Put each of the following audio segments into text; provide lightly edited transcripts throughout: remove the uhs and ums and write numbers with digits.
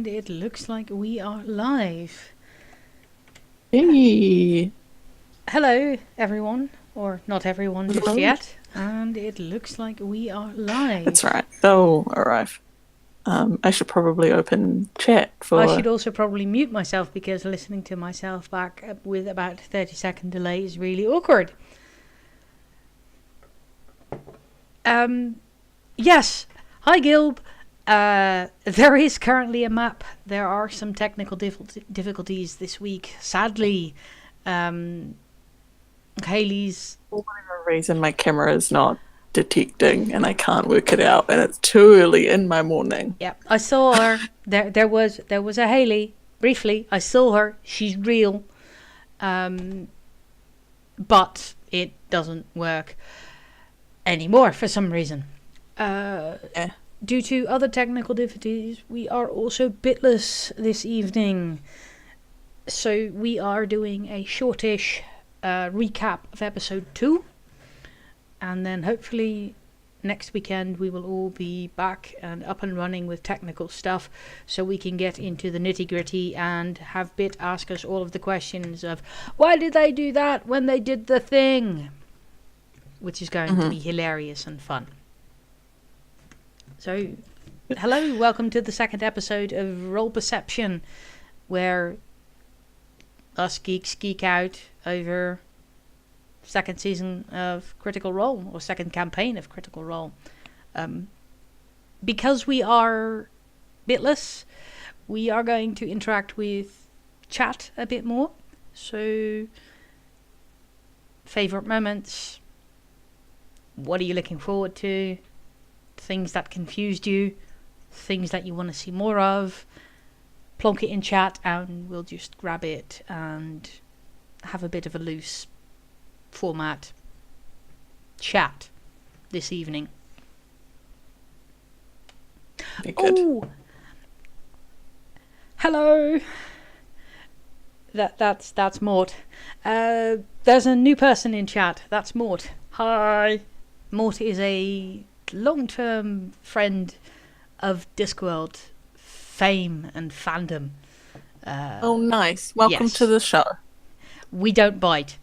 And it looks like we are live. Hey. Hello, everyone. Or not everyone just Hello. yet. And it looks like we are live. That's right. They'll arrive. I should probably open chat for... I should also probably mute myself because listening to myself back with about 30-second delay is really awkward. Yes. Hi, Gilb. There is currently a map. There are some technical difficulties this week. Sadly, Haley's... For whatever reason, my camera is not detecting and I can't work it out, and it's too early in my morning. Yeah, I saw her. There was a Haley. Briefly, I saw her. She's real. But it doesn't work anymore for some reason. Yeah. Due to other technical difficulties, we are also bitless this evening. So we are doing a shortish recap of episode 2. And then hopefully next weekend we will all be back and up and running with technical stuff. So we can get into the nitty gritty and have Bit ask us all of the questions of why did they do that when they did the thing? Which is going to be hilarious and fun. So, hello, welcome to the second episode of Role Perception, where us geeks geek out over second season of Critical Role, or second campaign of Critical Role. Because we are bitless, we are going to interact with chat a bit more. So, favourite moments, what are you looking forward to? Things that confused you, things that you want to see more of, plonk it in chat and we'll just grab it and have a bit of a loose format chat this evening. Be good. Oh, hello. That's Mort. There's a new person in chat. That's Mort. Hi. Mort is a long-term friend of Discworld fame and fandom. Oh, nice. Welcome yes. to the show. We don't bite.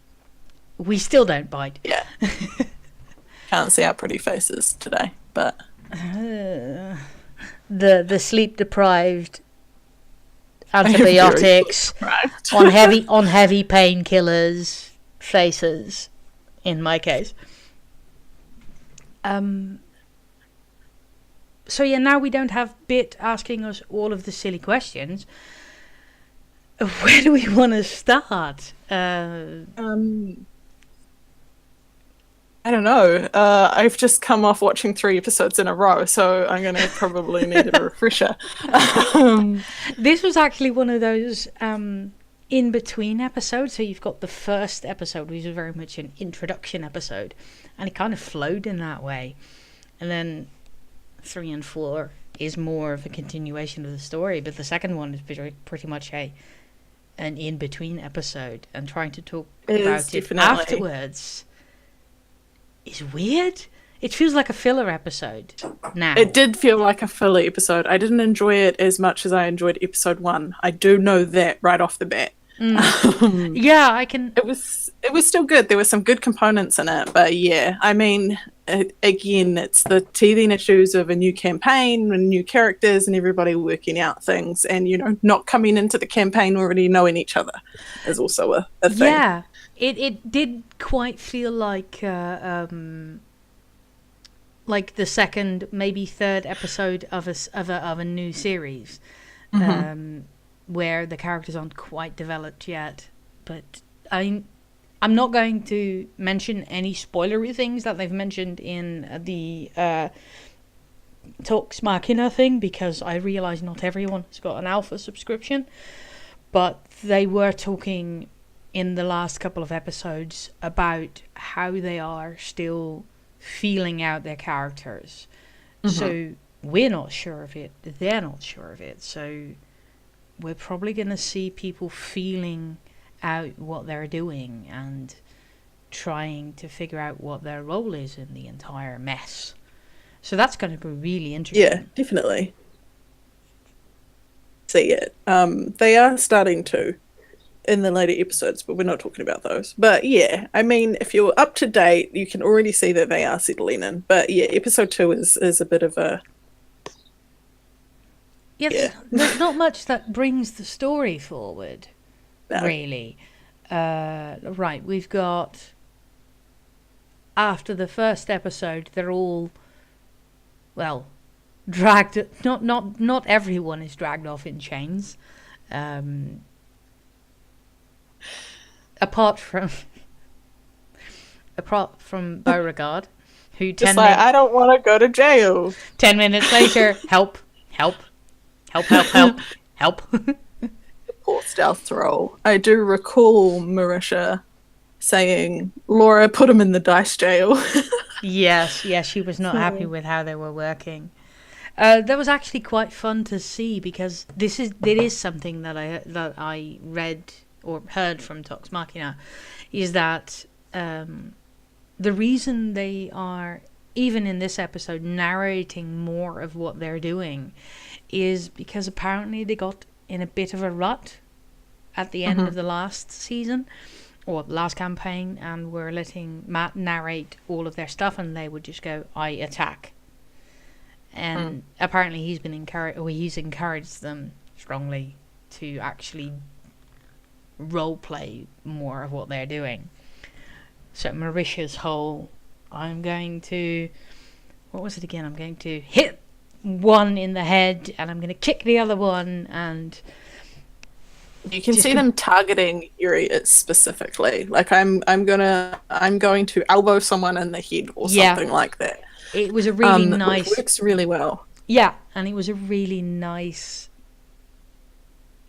We still don't bite. Yeah. Can't see our pretty faces today, but... the sleep-deprived antibiotics on heavy painkillers faces, in my case. So yeah, now we don't have Bit asking us all of the silly questions. Where do we want to start? I don't know. I've just come off watching 3 episodes in a row, so I'm going to probably need a refresher. This was actually one of those in-between episodes. So you've got the first episode, which is very much an introduction episode, and it kind of flowed in that way. And then 3 and 4 is more of a continuation of the story, but the second one is pretty much an in-between episode, and trying to talk about it afterwards is weird. It feels like a filler episode now. It did feel like a filler episode. I didn't enjoy it as much as I enjoyed episode 1. I do know that right off the bat. Yeah, I can... It was still good. There were some good components in it, but yeah, I mean, again, it's the teething issues of a new campaign and new characters and everybody working out things, and not coming into the campaign already knowing each other is also a thing. Yeah, it did quite feel like the second, maybe third episode of a new series. Where the characters aren't quite developed yet. But I'm not going to mention any spoilery things that they've mentioned in the Talks Machina thing, because I realise not everyone has got an alpha subscription. But they were talking in the last couple of episodes about how they are still feeling out their characters. So we're not sure of it, they're not sure of it, so we're probably going to see people feeling out what they're doing and trying to figure out what their role is in the entire mess. So that's going to be really interesting. Yeah, definitely. see it. They are starting to in the later episodes, but we're not talking about those. But yeah, I mean, if you're up to date, you can already see that they are settling in. But yeah, episode 2 is a bit of a there's not much that brings the story forward, really. Right, we've got, after the first episode, they're all, well, dragged. Not everyone is dragged off in chains. Apart from Beauregard, who just like, I don't want to go to jail. 10 minutes later, help. Poor stealth roll. I do recall Marisha saying, Laura, put him in the dice jail. Yes, she was not happy with how they were working. That was actually quite fun to see, because it is something that I read or heard from Tox Machina, is that the reason they are, even in this episode, narrating more of what they're doing is because apparently they got in a bit of a rut at the end of the last season, or the last campaign, and were letting Matt narrate all of their stuff, and they would just go, I attack. And apparently he's encouraged them strongly to actually role play more of what they're doing. So Marisha's whole, I'm going to hit one in the head and I'm going to kick the other one, and you can see them targeting areas specifically. Like I'm going to elbow someone in the head or something like that. It was a really nice, which works really well. Yeah, and it was a really nice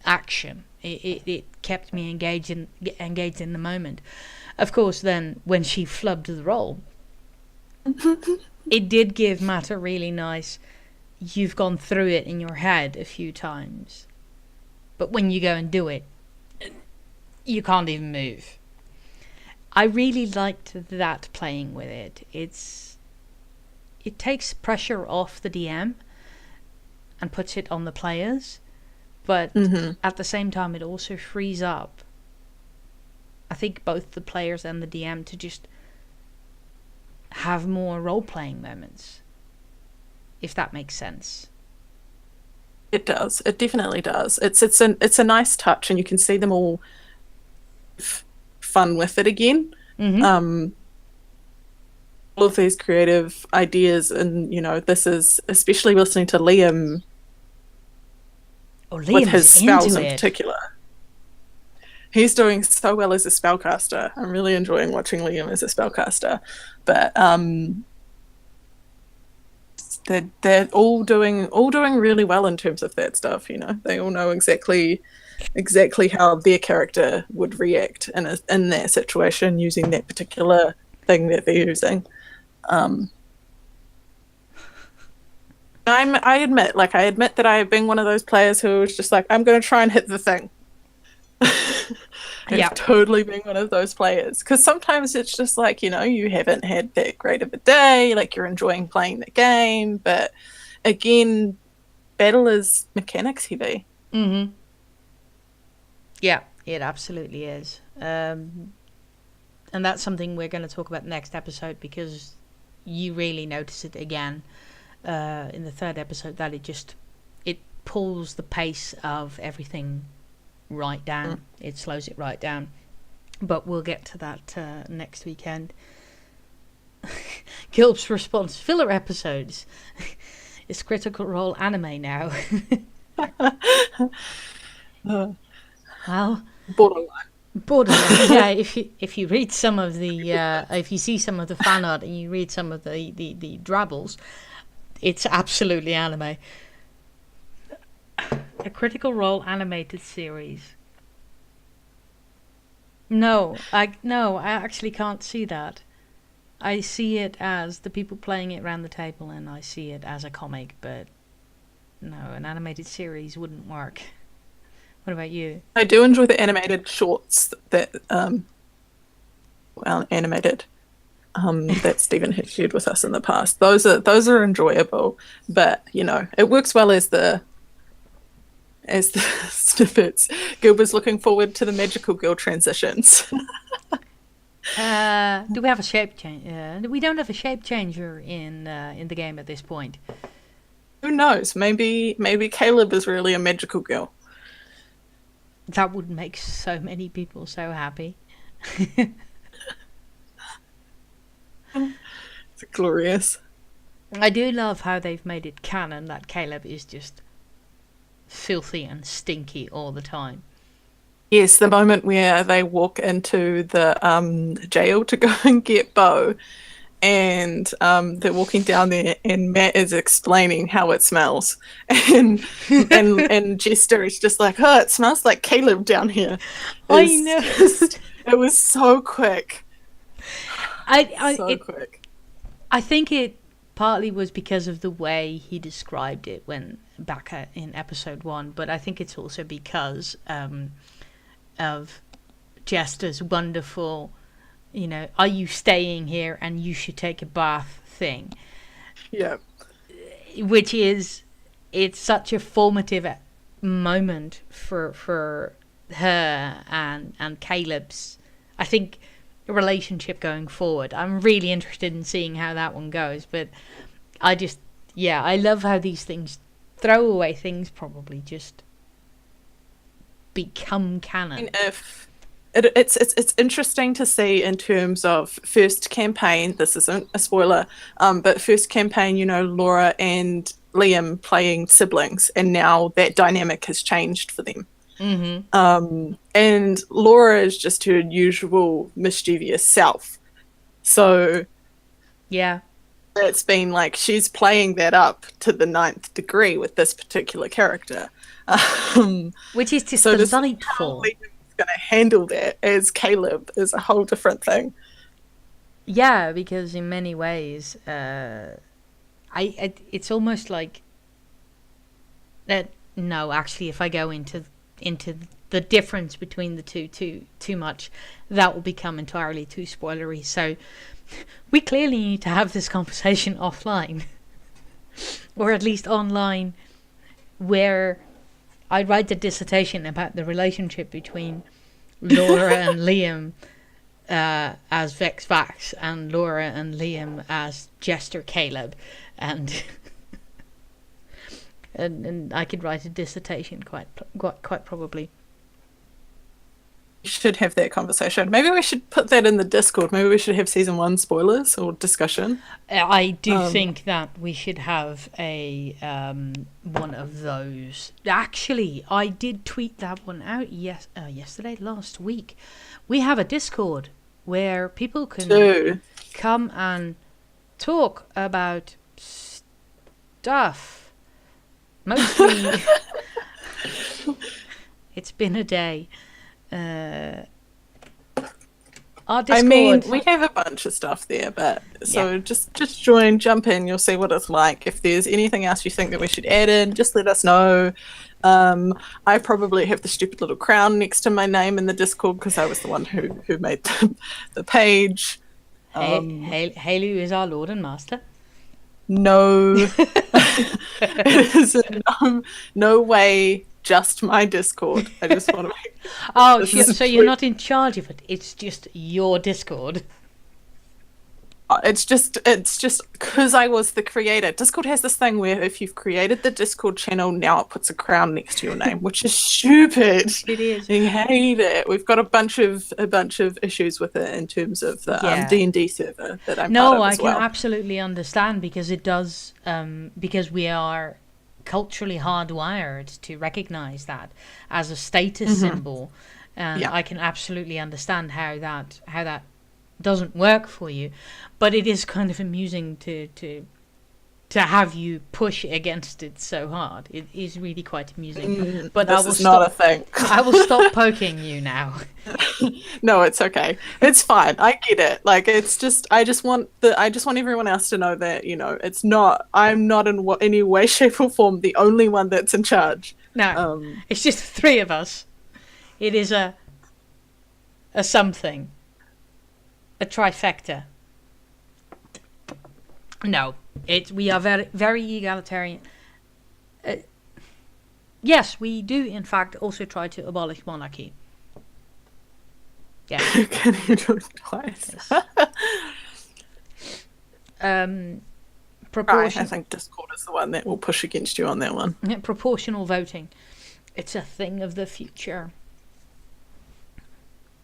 action. It kept me engaged in the moment. Of course, then when she flubbed the role, it did give Matt a really nice, you've gone through it in your head a few times, but when you go and do it, you can't even move. I really liked that, playing with it. It takes pressure off the DM and puts it on the players, but at the same time it also frees up, I think, both the players and the DM to just have more role-playing moments, if that makes sense. It does. It definitely does. It's a nice touch, and you can see them all fun with it again. All of these creative ideas, and this is especially listening to Liam, with his spells in particular. He's doing so well as a spellcaster. I'm really enjoying watching Liam as a spellcaster. But they're all doing really well in terms of that stuff. They all know exactly how their character would react in that situation, using that particular thing that they're using. I admit that I have been one of those players who was just like, I'm going to try and hit the thing. I've totally been one of those players, because sometimes it's just like, you haven't had that great of a day, like you're enjoying playing the game, but again, battle is mechanics heavy. Yeah, it absolutely is. And that's something we're going to talk about next episode, because you really notice it again in the third episode, that it pulls the pace of everything right down. It slows it right down. But we'll get to that next weekend. Gilb's response: filler episodes. It's Critical Role anime now. Well, borderline. Yeah, if you read some of the if you see some of the fan art and you read some of the drabbles, it's absolutely anime. A Critical Role animated series. No, I actually can't see that. I see it as the people playing it around the table, and I see it as a comic, but no, an animated series wouldn't work. What about you? I do enjoy the animated shorts that animated that Stephen has shared with us in the past. Those are enjoyable, but it works well as the as the snippets. Gilbert's looking forward to the magical girl transitions. Do we have a shape change? We don't have a shape changer in the game at this point. Who knows? Maybe Caleb is really a magical girl. That would make so many people so happy. It's glorious. I do love how they've made it canon that Caleb is just filthy and stinky all the time. Yes, the moment where they walk into the jail to go and get Bo, and they're walking down there, and Matt is explaining how it smells, and Jester is just like, "Oh, it smells like Caleb down here." I know. It was so quick. Quick. I think it partly was because of the way he described it when back in episode 1, but I think it's also because of Jester's wonderful, are you staying here and you should take a bath thing. Yeah. Which is, it's such a formative moment for her and Caleb's, I think, relationship going forward. I'm really interested in seeing how that one goes, but I love how these things, throwaway things probably just become canon. If it's interesting to see in terms of first campaign, this isn't a spoiler, but first campaign, Laura and Liam playing siblings, and now that dynamic has changed for them. Mm-hmm. And Laura is just her usual mischievous self. So yeah, it's been like she's playing that up to the 9th degree with this particular character. Which is just so delightful. Liam's going to handle that as Caleb is a whole different thing. Yeah, because in many ways, it's almost like that. No, actually, if I go into the difference between the two too much, that will become entirely too spoilery. So we clearly need to have this conversation offline, or at least online, where I write a dissertation about the relationship between Laura and Liam as Vex Vax, and Laura and Liam as Jester Caleb, and and I could write a dissertation quite probably. We should have that conversation. Maybe we should put that in the Discord. Maybe we should have season 1 spoilers or discussion. I do think that we should have a one of those. Actually, I did tweet that one out last week. We have a Discord where people can come and talk about stuff. Mostly, it's been a day. Our Discord, I mean, we have a bunch of stuff there, but just jump in. You'll see what it's like. If there's anything else you think that we should add in, just let us know. I probably have the stupid little crown next to my name in the Discord because I was the one who made the page. Haley is our Lord and Master. No, it is no way just my Discord. I just want to make so you're not in charge of it. It's just your Discord. It's just because I was the creator. Discord has this thing where if you've created the Discord channel, now it puts a crown next to your name, which is stupid. It is. I hate it. We've got a bunch of issues with it in terms of the D&D server that I'm part of as well. I can absolutely understand, because it does because we are culturally hardwired to recognize that as a status symbol, and I can absolutely understand how that doesn't work for you, but it is kind of amusing to have you push against it so hard. It is really quite amusing. But this is not a thing. I will stop poking you now. No, it's okay. It's fine. I get it. Like, it's just I just want everyone else to know that, it's not, I'm not in any way, shape or form the only one that's in charge. No. It's just the three of us. It is a something. A trifecta. No, we are very, very egalitarian. Yes, we do, in fact, also try to abolish monarchy. Yes. Can you do it twice? Yes. I Proportion. think Discord is the one that will push against you on that one. Proportional voting. It's a thing of the future.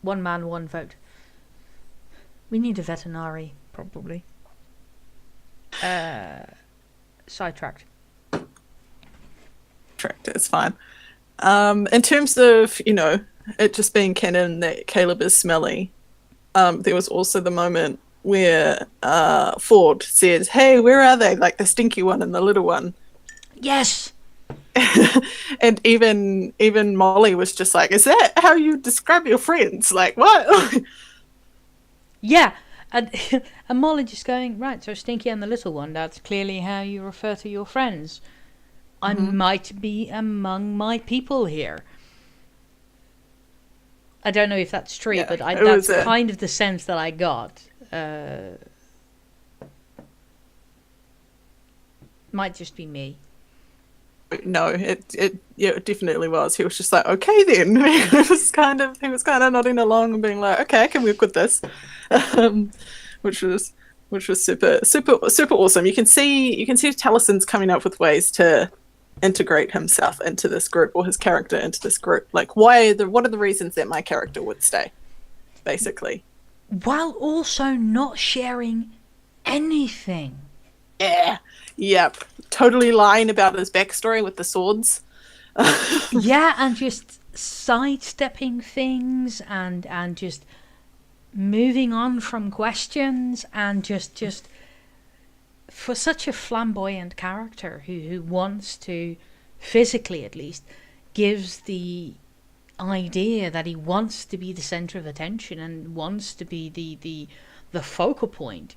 One man, one vote. We need a veterinary, probably. Sidetracked. It's fine. In terms of, it just being canon that Caleb is smelly, there was also the moment where Ford says, "Hey, where are they? Like the stinky one and the little one." Yes! And even Molly was just like, "Is that how you describe your friends? Like, what?" Yeah! And Molly just going, right, so Stinky and the little one, that's clearly how you refer to your friends. I might be among my people here. I don't know if that's true, Yeah, but that's kind of the sense that I got. Might just be me. No, it definitely was. He was just like, "Okay then." He was kind of nodding along and being like, "Okay, I can work with this," which was super awesome. You can see Talison's coming up with ways to integrate himself into this group, or his character into this group. Like, what are the reasons that my character would stay, basically, while also not sharing anything. Yeah. Yep. Totally lying about his backstory with the swords. Yeah, and just sidestepping things and just moving on from questions, and just for such a flamboyant character who wants to, physically at least, gives the idea that he wants to be the center of attention and wants to be the focal point.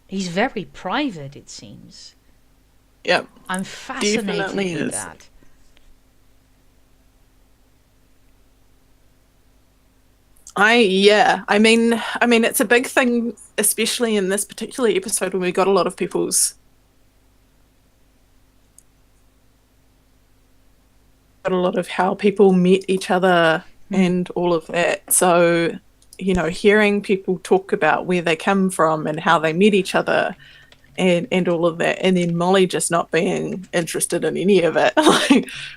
He's very private, it seems. Yep. I'm fascinated with that. I mean it's a big thing, especially in this particular episode when we got a lot of people's a lot of how people met each other and all of that. So, hearing people talk about where they come from and how they met each other and all of that, and then Molly just not being interested in any of it,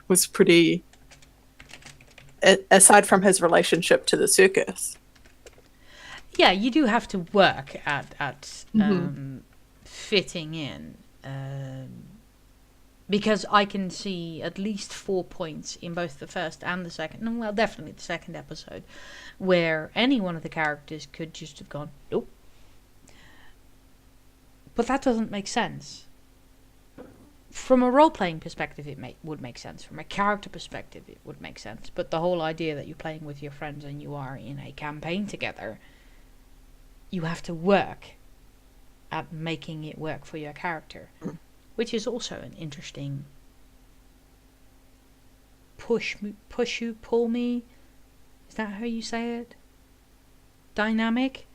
was pretty, aside from his relationship to the circus. Yeah, you do have to work at fitting in. Because I can see at least 4 points in both the first and the second, well, definitely the second episode, where any one of the characters could just have gone, nope. But that doesn't make sense. From a role-playing perspective, it would make sense. From a character perspective, it would make sense. But the whole idea that you're playing with your friends and you are in a campaign together, you have to work at making it work for your character. Which is also an interesting push you, pull me. Is that how you say it? Dynamic?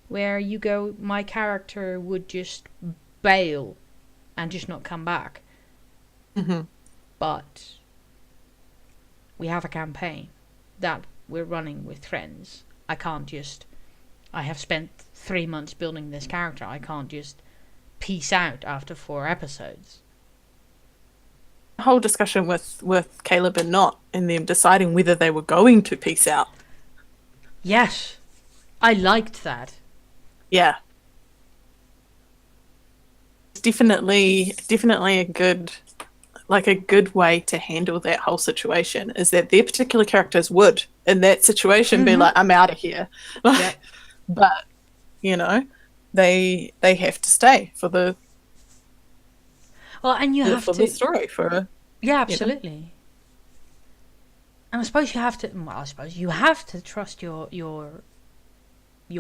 Where you go, my character would just bail and just not come back. But we have a campaign that we're running with friends. I have spent 3 months building this character. I can't just peace out after 4 episodes. The whole discussion with Caleb and Not, and them deciding whether they were going to peace out. Yes, I liked that. Yeah, it's definitely a good way to handle that whole situation. Is that their particular characters would, in that situation, be like, "I'm out of here," Yep. But they have to stay for the and you have for to the story for absolutely. And I suppose you have to trust your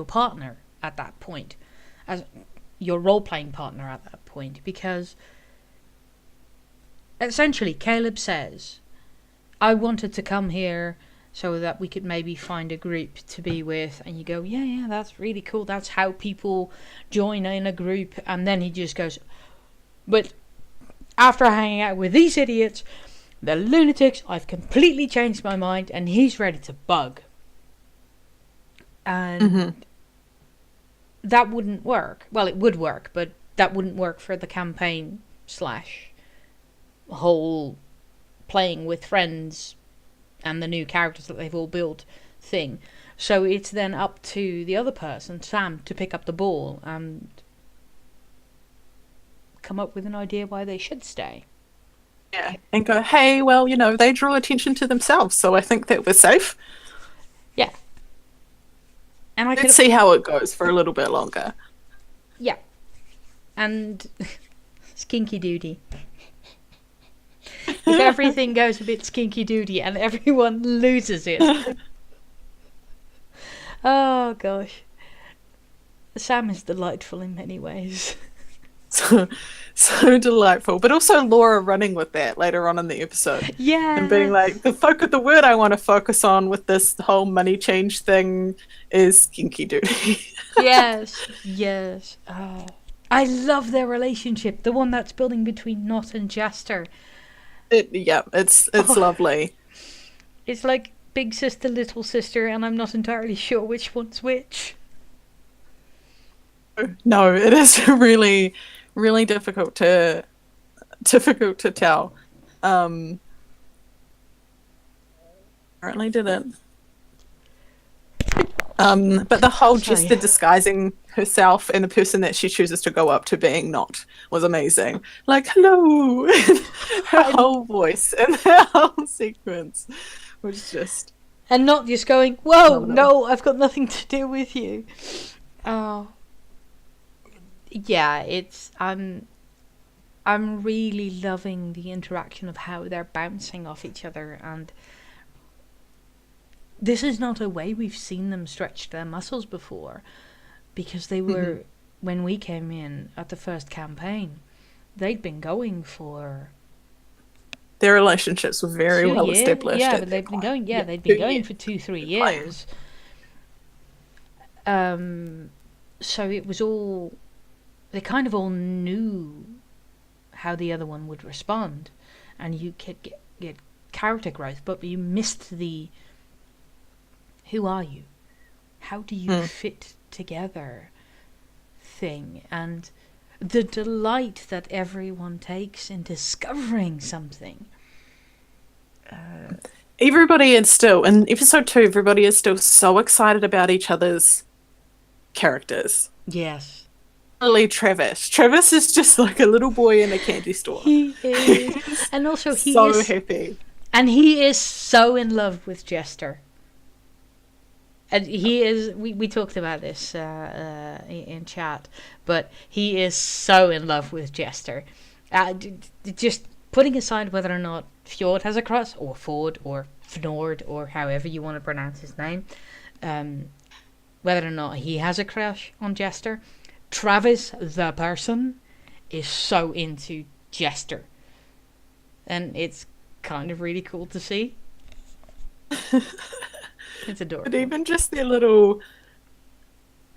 partner at that point, as your role-playing partner at that point, because essentially Caleb says, I wanted to come here so that we could maybe find a group to be with, and you go, yeah, that's really cool, that's how people join in a group. And then he just goes, but after hanging out with these idiots, the lunatics, I've completely changed my mind, and he's ready to bug. And that wouldn't work. Well, it would work, but that wouldn't work for the campaign / whole playing with friends and the new characters that they've all built thing. So it's then up to the other person, Sam, to pick up the ball and come up with an idea why they should stay. Yeah, and go, hey, well, they drew attention to themselves, so I think that we're safe. Yeah. And Let's see how it goes for a little bit longer. Yeah. And skinky doody. If everything goes a bit skinky doody and everyone loses it. Oh gosh. Sam is delightful in many ways. So delightful, but also Laura running with that later on in the episode. Yeah. And being like, the word I want to focus on with this whole money change thing is kinky duty. Yes. Oh, I love their relationship, the one that's building between Knot and Jester. It's lovely. It's like big sister, little sister, and I'm not entirely sure which one's which. No, it is really, really difficult to tell. Apparently didn't. But the whole Jester disguising herself and the person that she chooses to go up to being Not was amazing. Like, hello! Her whole voice and her whole sequence was just... And Not just going, whoa, no, I've got nothing to do with you. Oh. Yeah, I'm really loving the interaction of how they're bouncing off each other, and this is not a way we've seen them stretch their muscles before, because they were, when we came in at the first campaign, they'd been going for... Their relationships were very well established. Yeah, but they'd been going. Yeah, they'd been going for 2-3 years. So it was all... They kind of all knew how the other one would respond, and you could get character growth, but you missed the... Who are you? How do you fit together thing? And the delight that everyone takes in discovering something. Everybody is still, in episode 2, everybody is still so excited about each other's characters. Yes. Travis. Travis is just like a little boy in a candy store. He is. And also he so is... happy. And he is so in love with Jester. And he is... We talked about this in chat. But he is so in love with Jester. Just putting aside whether or not Fjord has a crush, or Ford, or Fnord, or however you want to pronounce his name. Whether or not he has a crush on Jester... Travis, the person, is so into Jester. And it's kind of really cool to see. It's adorable. But even just their little...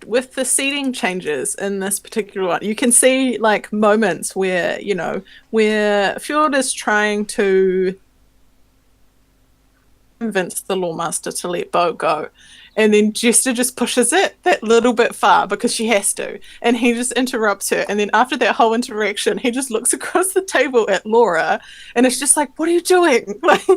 With the seating changes in this particular one, you can see, like, moments where, where Fjord is trying to convince the Lawmaster to let Bo go. And then Jester just pushes it that little bit far because she has to. And he just interrupts her. And then after that whole interaction, he just looks across the table at Laura. And it's just like, what are you doing? Like,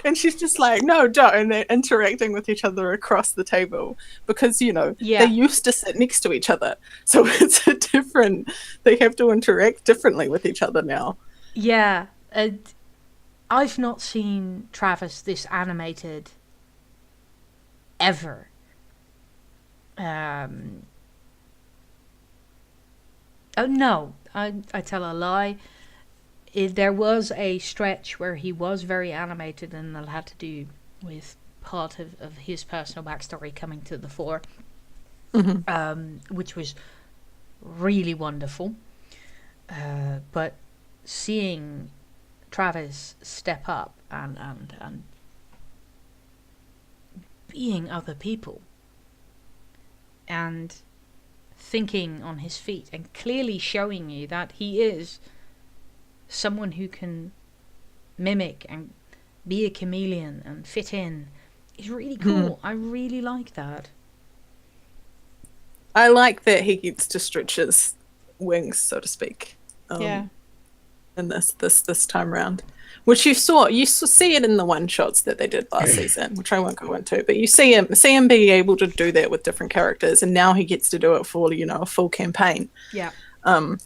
and she's just like, no, don't. And they're interacting with each other across the table. Because, they used to sit next to each other. So it's a different... They have to interact differently with each other now. Yeah. I've not seen Travis this animated... ever. Oh no, I tell a lie. There was a stretch where he was very animated, and that had to do with part of his personal backstory coming to the fore, which was really wonderful. But seeing Travis step up and being other people and thinking on his feet and clearly showing you that he is someone who can mimic and be a chameleon and fit in is really cool. I really like that. I like that he gets to stretch his wings, so to speak. Yeah. In this time round, which you see it in the one shots that they did last season, which I won't go into, but you see him being able to do that with different characters, and now he gets to do it for a full campaign. Yeah. Really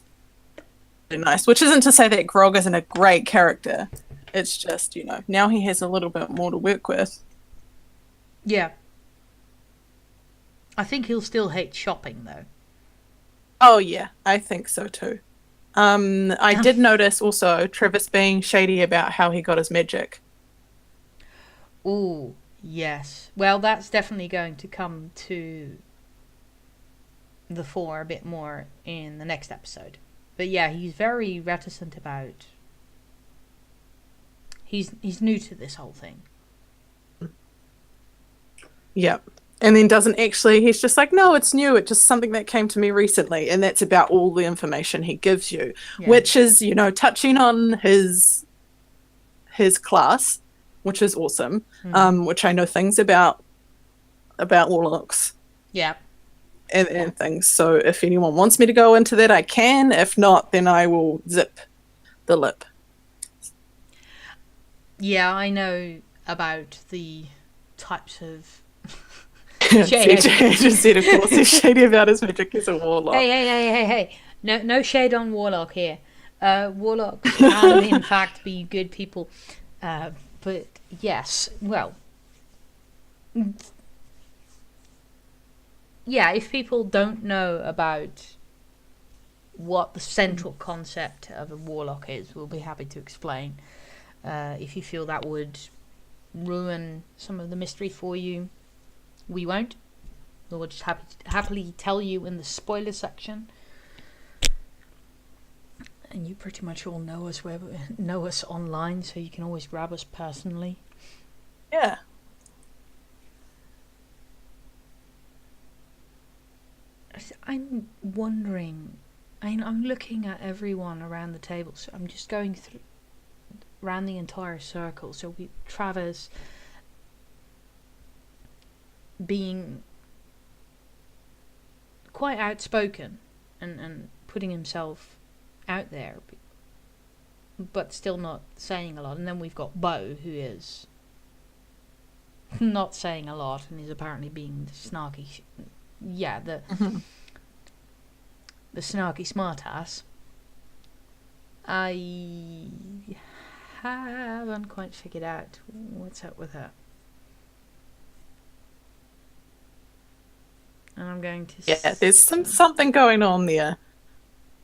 nice. Which isn't to say that Grog isn't a great character. It's just now he has a little bit more to work with. Yeah. I think he'll still hate shopping though. Oh yeah, I think so too. I did notice also Travis being shady about how he got his magic. Ooh, yes. Well, that's definitely going to come to the fore a bit more in the next episode. But yeah, he's very reticent about... He's new to this whole thing. Yep. And then he's just like, no, it's new. It's just something that came to me recently. And that's about all the information he gives you, which is, touching on his class, which is awesome, which I know things about warlocks. Yeah. And things. So if anyone wants me to go into that, I can. If not, then I will zip the lip. Yeah, I know about the types of... CJ just said, of course, he's shady about his magic as a warlock. Hey. No shade on Warlock here. Warlocks can, in fact, be good people. But, yes, well... Yeah, if people don't know about what the central concept of a warlock is, we'll be happy to explain. If you feel that would ruin some of the mystery for you, we won't. We'll just happily tell you in the spoiler section. And you pretty much all know us online, so you can always grab us personally. Yeah. I'm wondering. I'm looking at everyone around the table, so I'm just going through around the entire circle. So Travis being quite outspoken and putting himself out there, but still not saying a lot. And then we've got Bo, who is not saying a lot and is apparently being snarky. The snarky smartass. I haven't quite figured out what's up with her. And I'm going to... Yeah, there's something going on there.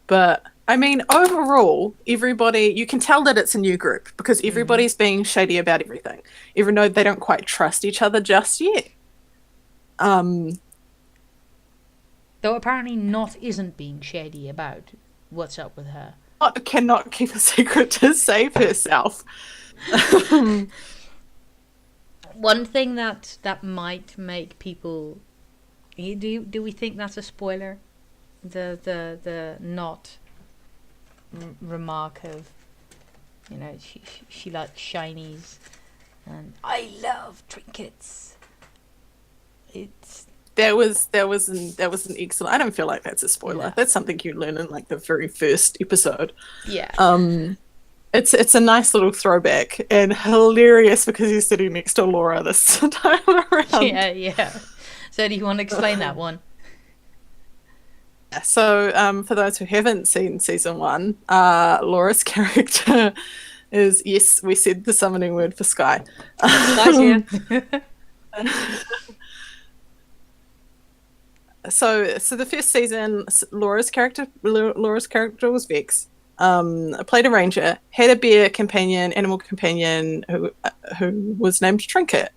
But, I mean, overall, everybody... You can tell that it's a new group because everybody's being shady about everything, even though they don't quite trust each other just yet. Though apparently Not isn't being shady about what's up with her. Not cannot keep a secret to save herself. One thing that might make people... Do we think that's a spoiler? The Not remark of, she likes shinies and I love trinkets. That was an excellent... I don't feel like that's a spoiler. No. That's something you learn in like the very first episode. Yeah. It's a nice little throwback and hilarious because he's sitting next to Laura this time around. Yeah. So do you want to explain that one? So for those who haven't seen season 1, Laura's character is, yes, we said the summoning word for Sky. Sky's here. So the first season, Laura's character was Vex. Played a ranger, had a bear companion, animal companion who was named Trinket.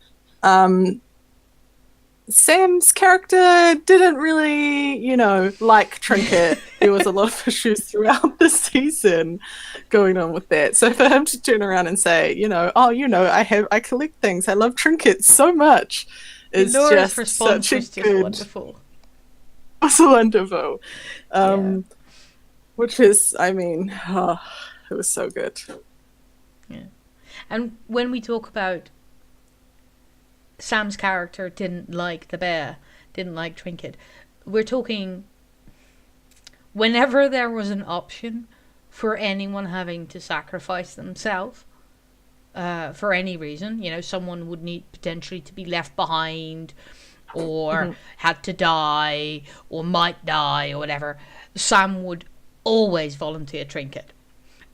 Sam's character didn't really, like Trinket. There was a lot of issues throughout the season going on with that. So for him to turn around and say, I collect things. I love trinkets so much. Is Laura's just response such a was just good... wonderful. Was wonderful. Which is, I mean, it was so good. Yeah. And when we talk about Sam's character didn't like the bear, didn't like Trinket, we're talking whenever there was an option for anyone having to sacrifice themselves for any reason, someone would need potentially to be left behind or had to die or might die or whatever, Sam would always volunteer Trinket.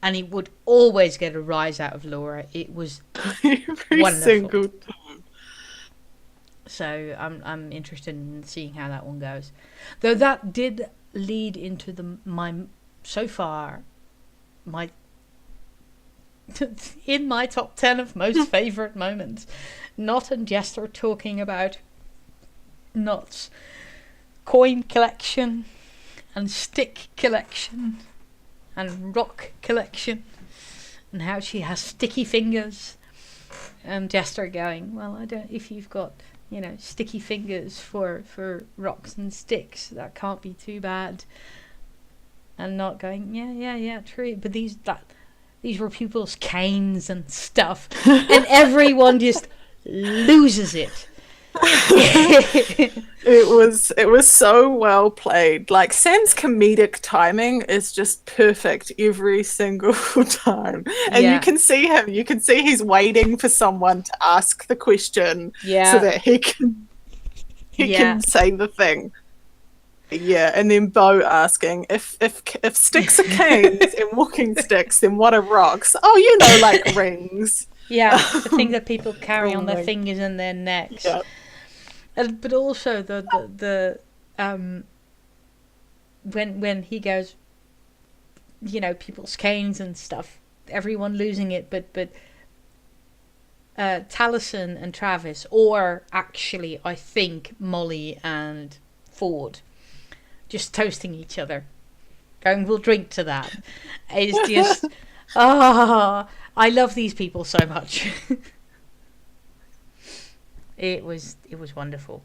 And he would always get a rise out of Laura. It was Every wonderful. single time. So I'm interested in seeing how that one goes. Though that did lead into my in my top 10 of most favourite moments. Not and Jester talking about Not's coin collection and stick collection and rock collection and how she has sticky fingers, and Jester going, well, I don't, if you've got sticky fingers for rocks and sticks, that can't be too bad. And Not going, yeah, true, but these were people's canes and stuff. And everyone just loses it. It was so well played. Like, Sam's comedic timing is just perfect every single time. And you can see him. You can see he's waiting for someone to ask the question so that he can say the thing. Yeah, and then Bo asking if sticks are canes and walking sticks, then what are rocks? Oh, like rings. Yeah, the thing that people carry on their fingers and their necks. Yeah. But also the when he goes, people's canes and stuff, everyone losing it, but Taliesin and Travis, or actually I think Molly and Ford, just toasting each other, going, we'll drink to that. It's just I love these people so much. It was wonderful.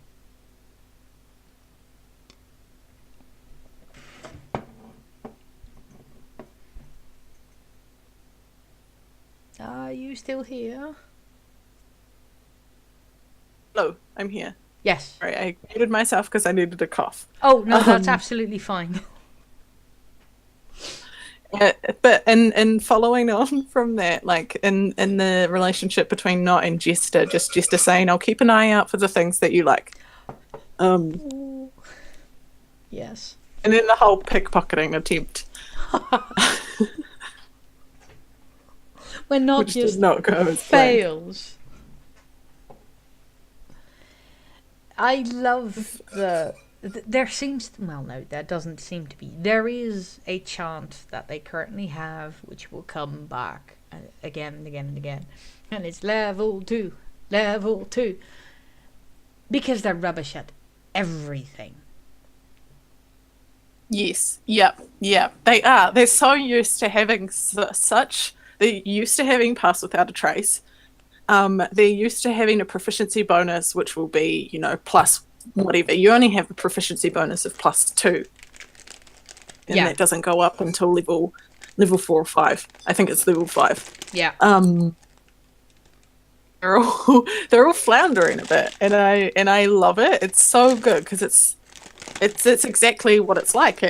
Are you still here? Hello, I'm here. Yes. Right, I muted myself because I needed a cough. Oh, no, that's absolutely fine. But in following on from that, like in the relationship between Not and Jester, just Jester saying, I'll keep an eye out for the things that you like. Yes. And then the whole pickpocketing attempt. When Not which just did not go as fails. I love there seems, well, no, there doesn't seem to be. There is a chant that they currently have, which will come back again and again and again. And it's level 2, level 2. Because they're rubbish at everything. Yes, yep. They are. They're so used to having they're used to having Pass Without a Trace. They're used to having a proficiency bonus, which will be, plus whatever. You only have a proficiency bonus of +2. And that doesn't go up until level 4 or 5. I think it's level 5. Yeah. They're all floundering a bit, and I love it. It's so good because it's exactly what it's like.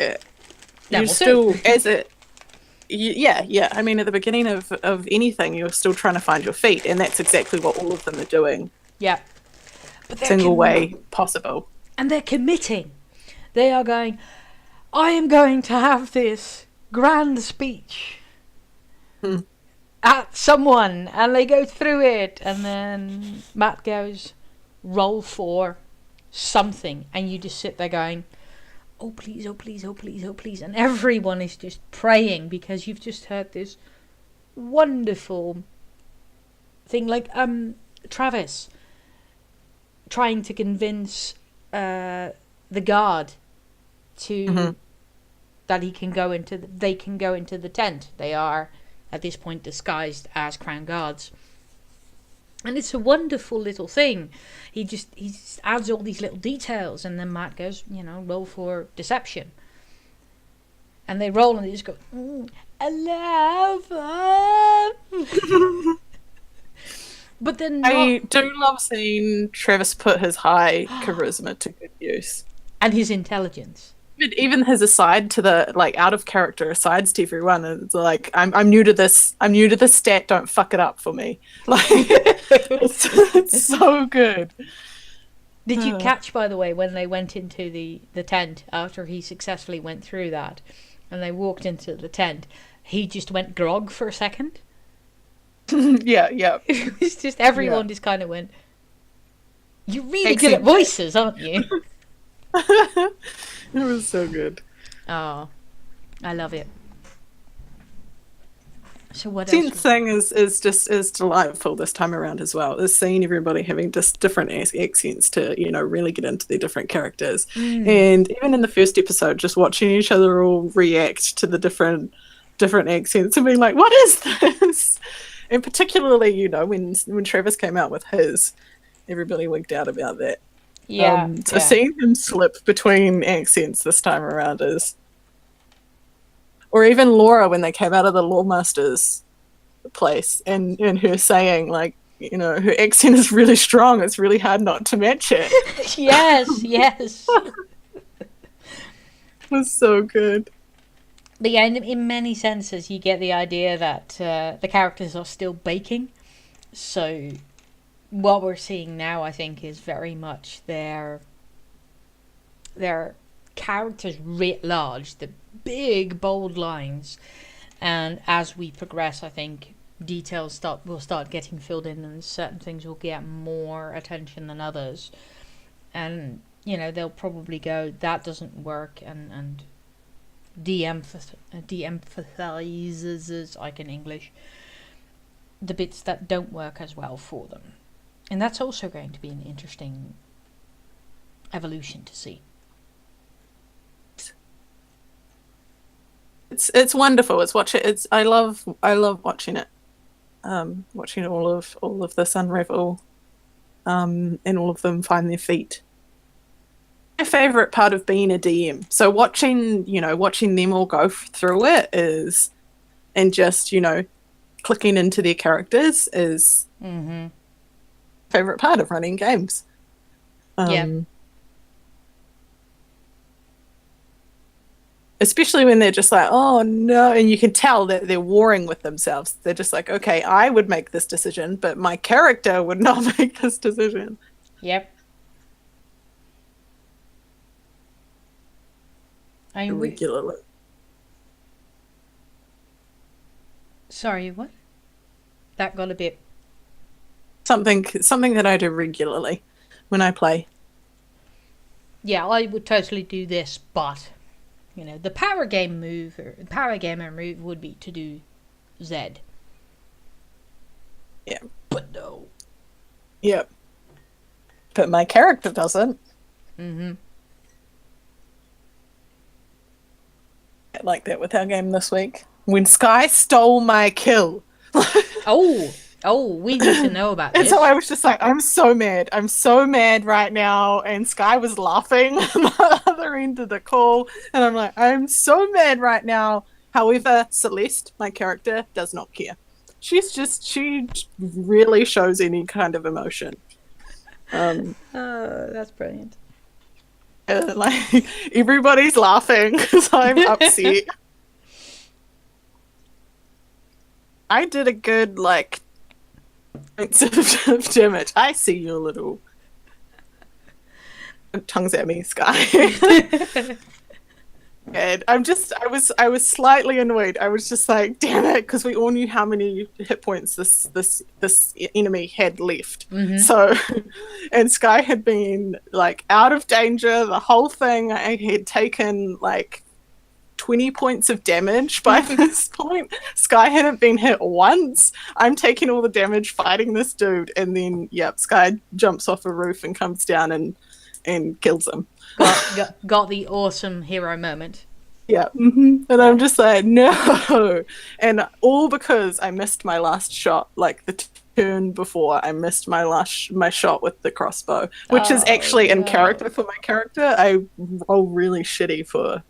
You still yeah. I mean, at the beginning of anything, you're still trying to find your feet, and that's exactly what all of them are doing. Yeah. But single way possible. And they're committing. They are going, I am going to have this grand speech at someone, and they go through it, and then Matt goes, roll for something, and you just sit there going, oh please, oh please, oh please, oh please, and everyone is just praying because you've just heard this wonderful thing, like Travis trying to convince the guard to that they can go into the tent. They are at this point disguised as Crown Guards, and it's a wonderful little thing. He just adds all these little details, and then Matt goes, roll for deception, and they roll, and they just go, I love them. But then I do love seeing Travis put his high charisma to good use. and his intelligence. But even his aside to the like out of character asides to everyone, it's like I'm new to this. I'm new to this stat. Don't fuck it up for me. Like it's so good. Did you catch, by the way, when they went into the tent after he successfully went through that, and they walked into the tent, he just went grog for a second. Yeah. It was just everyone just kind of went. You're really good at voices, aren't you? It was so good. Oh, I love it. So what Tenth else? thing is just as delightful this time around as well. Is seeing everybody having just different accents to really get into their different characters, and even in the first episode, just watching each other all react to the different accents and being like, "What is this?" And particularly, when Travis came out with his, everybody wigged out about that. Yeah. So seeing him slip between accents this time around is. Or even Laura when they came out of the Lawmaster's place and her saying, like, her accent is really strong. It's really hard not to match it. yes. It was so good. But yeah, in many senses, you get the idea that the characters are still baking. So what we're seeing now, I think, is very much their characters writ large, the big bold lines, and as we progress, I think details will start getting filled in, and certain things will get more attention than others, and they'll probably go, that doesn't work, and de-emphasizes, like in English, the bits that don't work as well for them, and that's also going to be an interesting evolution to see. It's wonderful. I love watching it. Watching all of this unravel, and all of them find their feet. My favorite part of being a DM. So watching them all go through it is, and just clicking into their characters is favorite part of running games. Especially when they're just like, oh no, and you can tell that they're warring with themselves. They're just like, okay, I would make this decision, but my character would not make this decision. Yep. Regularly. Sorry, what? That got a bit... Something that I do regularly when I play. Yeah, I would totally do this, but... the power gamer move would be to do Z. Yeah. But no. Yep. But my character doesn't. Mm-hmm. I like that with our game this week. When Sky stole my kill. we need to know about this. And so I was just like, I'm so mad. I'm so mad right now. And Sky was laughing on the other end of the call. And I'm like, I'm so mad right now. However, Celeste, my character, does not care. She really shows any kind of emotion. That's brilliant. Like, everybody's laughing because I'm upset. I did a good, points of damage. I see your little tongues at me, Sky. And I was slightly annoyed. I was just like, damn it, because we all knew how many hit points this enemy had left. Mm-hmm. So, and Sky had been out of danger the whole thing. I had taken 20 points of damage by this point. Sky hadn't been hit once. I'm taking all the damage fighting this dude, and then Sky jumps off a roof and comes down and kills him. Got the awesome hero moment. Yeah. Mm-hmm. And I'm just like, no. And all because I missed my last shot, the turn before I missed my shot with the crossbow, which is actually in character for my character. I roll really shitty for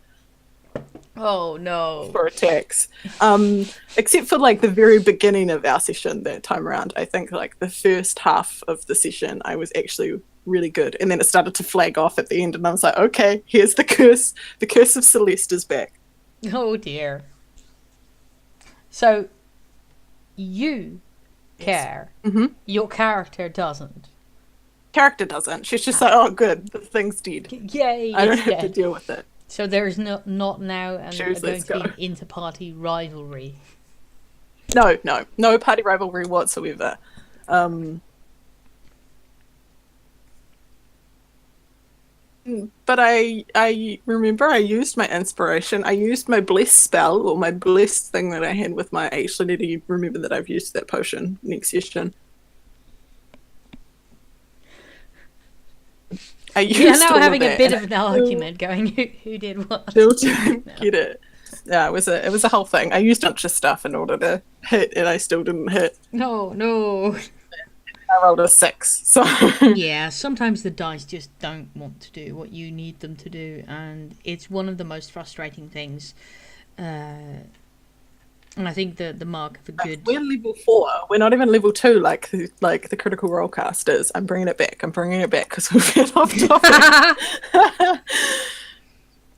Oh no. for attacks. Except for like the very beginning of our session that time around. I think like the first half of the session I was actually really good. And then it started to flag off at the end and I was like, okay, here's the curse. The curse of Celeste is back. Oh dear. So you care. Mm-hmm. Your character doesn't. Character doesn't. She's just like, oh good, the thing's dead. Yay, I don't it's have to dead. deal with it. So there's not now Choose, going let's to be go. an inter-party rivalry. No party rivalry whatsoever. But I remember I used my inspiration. I used my bless spell, or my bless thing that I had with my. I actually need to remember that I've used that potion next session. I used Yeah, now all of having a that, bit and of an I argument going who did what. still didn't get it. Yeah, it was a whole thing. I used a bunch of stuff in order to hit, and I still didn't hit. No. I rolled a 6, so Yeah, sometimes the dice just don't want to do what you need them to do, and it's one of the most frustrating things. And I think the mark of a good... we're level 4. We're not even level 2 like the Critical Role cast is. I'm bringing it back because we've been off topic.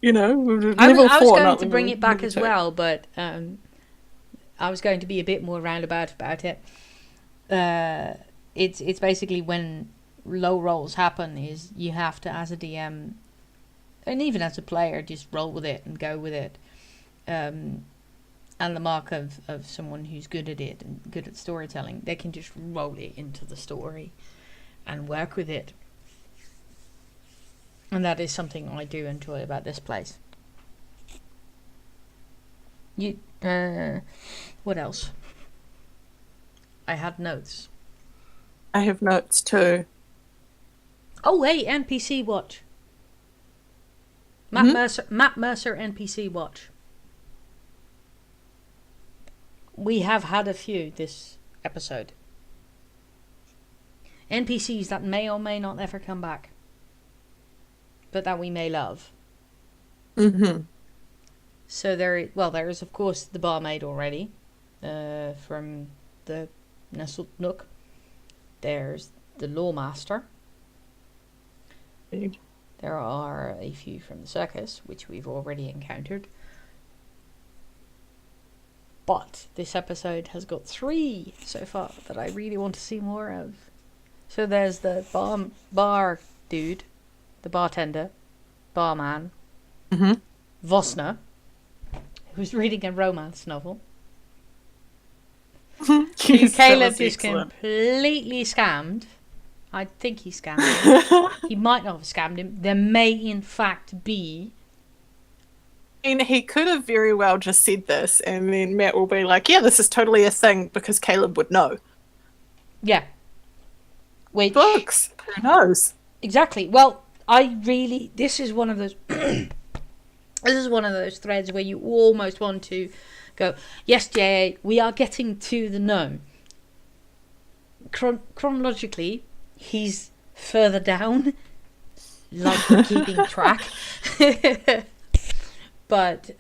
You know, level 4. I was going not to bring level- it back level as 2. well, but I was going to be a bit more roundabout about it. It's basically when low rolls happen is you have to, as a DM, and even as a player, just roll with it and go with it. And the mark of someone who's good at it and good at storytelling, they can just roll it into the story and work with it. And that is something I do enjoy about this place. What else? I had notes. I have notes too. Oh, hey, NPC watch. Matt Mercer NPC watch. We have had a few this episode. NPCs that may or may not ever come back, but that we may love. Mm-hmm. So there is of course the barmaid already, from the Nestled Nook. There's the Lawmaster. There are a few from the circus, which we've already encountered. But this episode has got 3 so far that I really want to see more of. So there's the bar dude, the bartender, barman, Vosna, who's reading a romance novel. Who Caleb is completely scammed. I think he scammed him. He might not have scammed him. There may in fact be... I mean, he could have very well just said this, and then Matt will be like, yeah, this is totally a thing, because Caleb would know. Yeah. Which... Books. Who knows? Exactly. Well, this is one of those... this is one of those threads where you almost want to go, yes, Jay, we are getting to the gnome. Chronologically, he's further down, like we're keeping track. But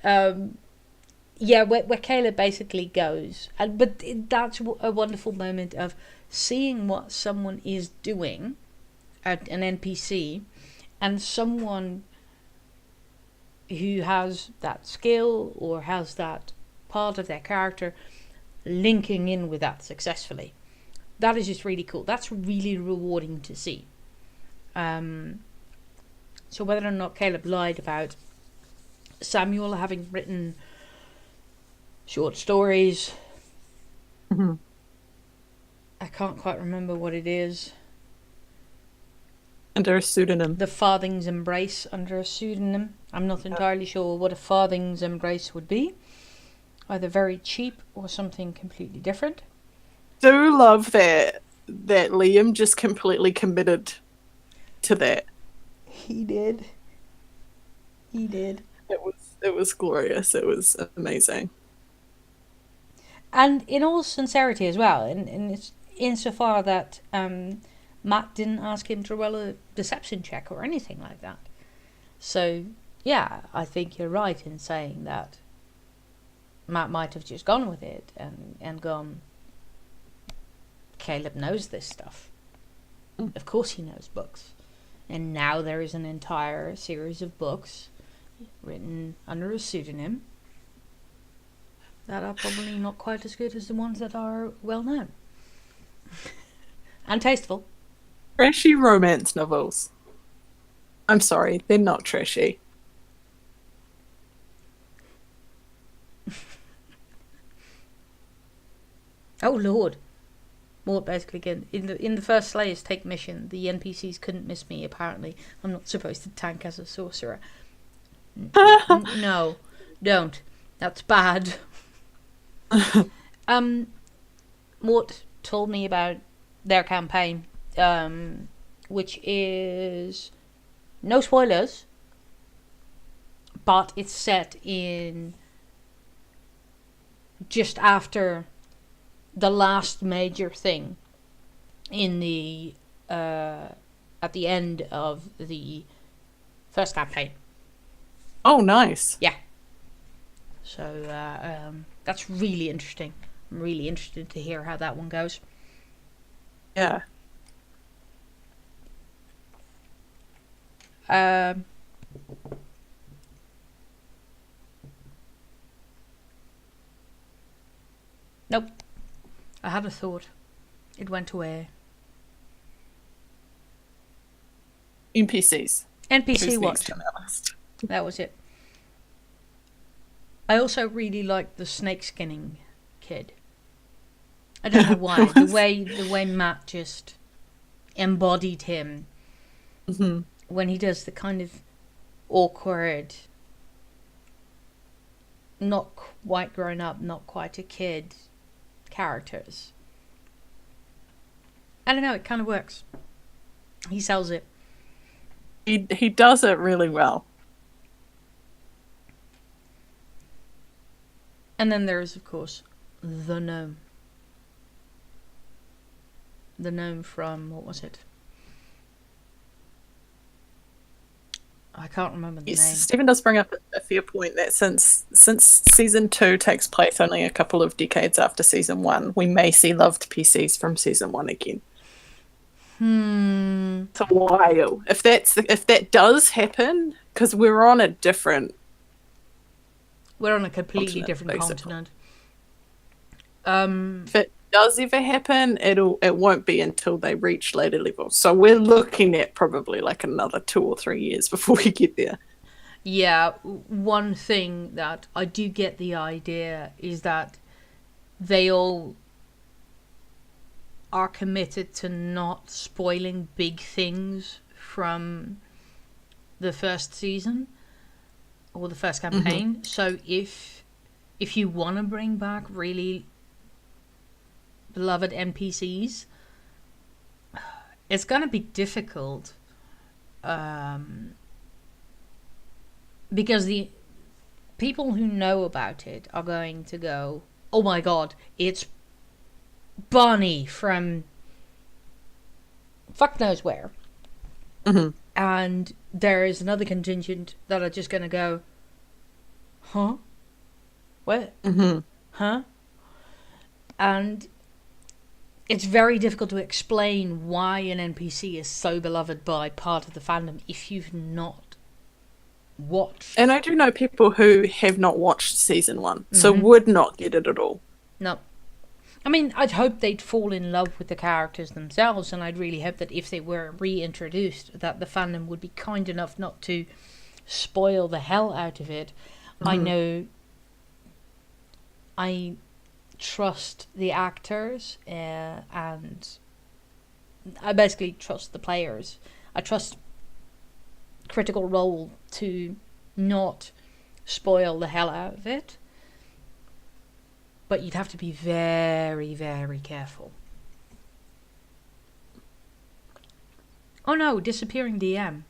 yeah, where Caleb basically goes, but that's a wonderful moment of seeing what someone is doing at an NPC, and someone who has that skill or has that part of their character linking in with that successfully. That is just really cool. That's really rewarding to see. So whether or not Caleb lied about Samuel having written short stories, I can't quite remember what it is. Under a pseudonym. The Farthing's Embrace under a pseudonym. I'm not entirely sure what a Farthing's Embrace would be. Either very cheap or something completely different. Do love that Liam just completely committed to that. He did. It was glorious. It was amazing. And in all sincerity as well, insofar that Matt didn't ask him to roll a deception check or anything like that. So yeah, I think you're right in saying that Matt might have just gone with it and gone, Caleb knows this stuff. Of course he knows books. And now there is an entire series of books written under a pseudonym that are probably not quite as good as the ones that are well known. And tasteful. Trashy romance novels. I'm sorry, they're not trashy. Oh Lord. More basically again in the first Slayers Take mission, the NPCs couldn't miss me. Apparently, I'm not supposed to tank as a sorcerer. No, don't. That's bad. Mort told me about their campaign, which is no spoilers, but it's set in just after the last major thing in the at the end of the first campaign. Oh, nice. Yeah. So that's really interesting. I'm really interested to hear how that one goes. Yeah. Nope. I had a thought. It went away. NPCs. NPC Who's what? next on our list? That was it. I also really liked the snake skinning kid. I don't know why. the way Matt just embodied him when he does the kind of awkward, not quite grown up, not quite a kid characters. I don't know, it kind of works. He sells it. He does it really well. And then there is, of course, the gnome. The gnome from, what was it? I can't remember the name. Stephen does bring up a fair point that since season 2 takes place only a couple of decades after season 1, we may see loved PCs from season 1 again. It's a while. If that does happen, because we're on a completely different continent. If it does ever happen, it won't be until they reach later levels. So we're looking at probably like another 2 or 3 years before we get there. Yeah, one thing that I do get the idea is that they all are committed to not spoiling big things from the first season or the first campaign. So if you want to bring back really beloved NPCs, it's going to be difficult because the people who know about it are going to go, oh my god, it's Bonnie from fuck knows where. And there is another contingent that are just going to go, huh? What? Huh? And it's very difficult to explain why an NPC is so beloved by part of the fandom if you've not watched. And I do know people who have not watched season 1, so would not get it at all. No. I mean, I'd hope they'd fall in love with the characters themselves, and I'd really hope that if they were reintroduced, that the fandom would be kind enough not to spoil the hell out of it. I know I trust the actors, and I basically trust the players. I trust Critical Role to not spoil the hell out of it. But you'd have to be very, very careful. Oh no, disappearing DM.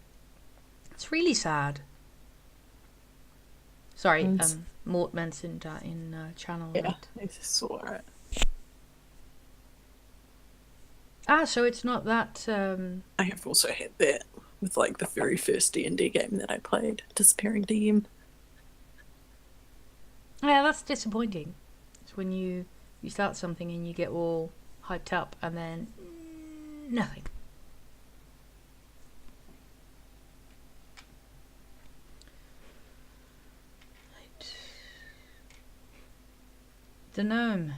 It's really sad. Sorry, Mort mentioned that in channel. Yeah, I just saw it. Ah, so it's not that... I have also had that. with like the very first D&D game that I played, Disappearing DM. Yeah, that's disappointing. It's when you start something and you get all hyped up and then nothing. Right. The gnome.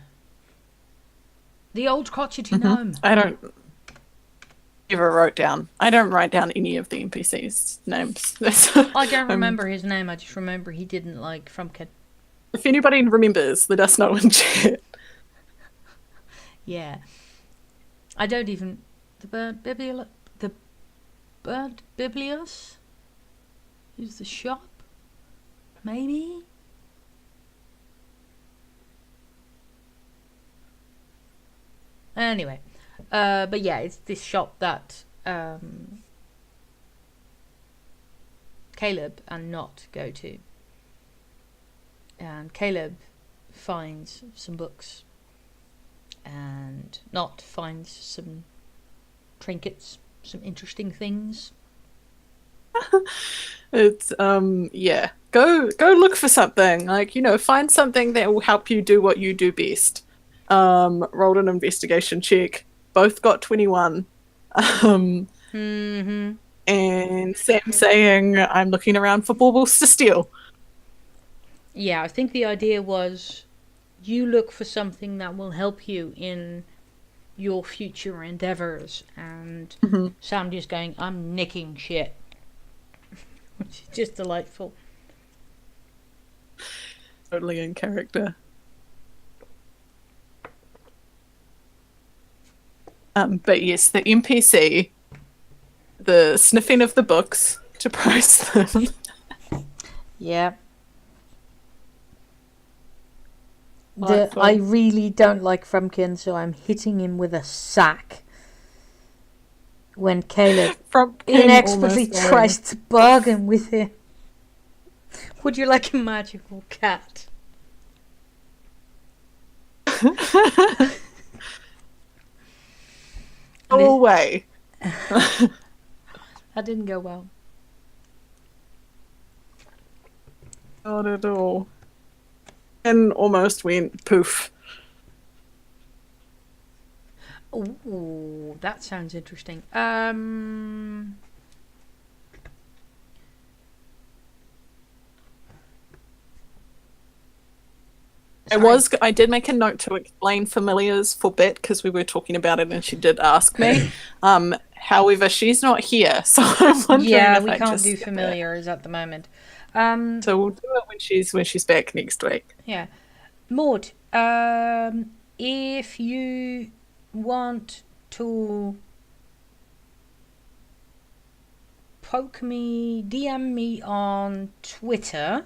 The old crotchety gnome. I don't write down any of the NPCs' names. I don't remember his name. I just remember he didn't like Frumpkin. If anybody remembers, let us know in chat. Yeah. I don't even... The bird biblios? Is the shop? Maybe? Anyway. But yeah, it's this shop that Caleb and Not go to. And Caleb finds some books. And Not finds some trinkets, some interesting things. It's yeah. Go look for something. Like, find something that will help you do what you do best. Rolled an investigation check. Both got 21. And Sam saying, I'm looking around for baubles to steal. Yeah, I think the idea was you look for something that will help you in your future endeavors, and Sam just going, I'm nicking shit. Which is just delightful. Totally in character. But yes, the NPC, the sniffing of the books to price them. Yeah. I really don't like Frumpkin, so I'm hitting him with a sack. When Caleb inexpertly tries to bargain with him. Would you like a magical cat? Go away. That didn't go well. Not at all. And almost went poof. Ooh, that sounds interesting. I did make a note to explain familiars for Bit because we were talking about it and she did ask me. However, she's not here, so I'm wondering if we I can't just do familiars at the moment. So we'll do it when she's back next week. Yeah. Maud, if you want to poke me, DM me on Twitter,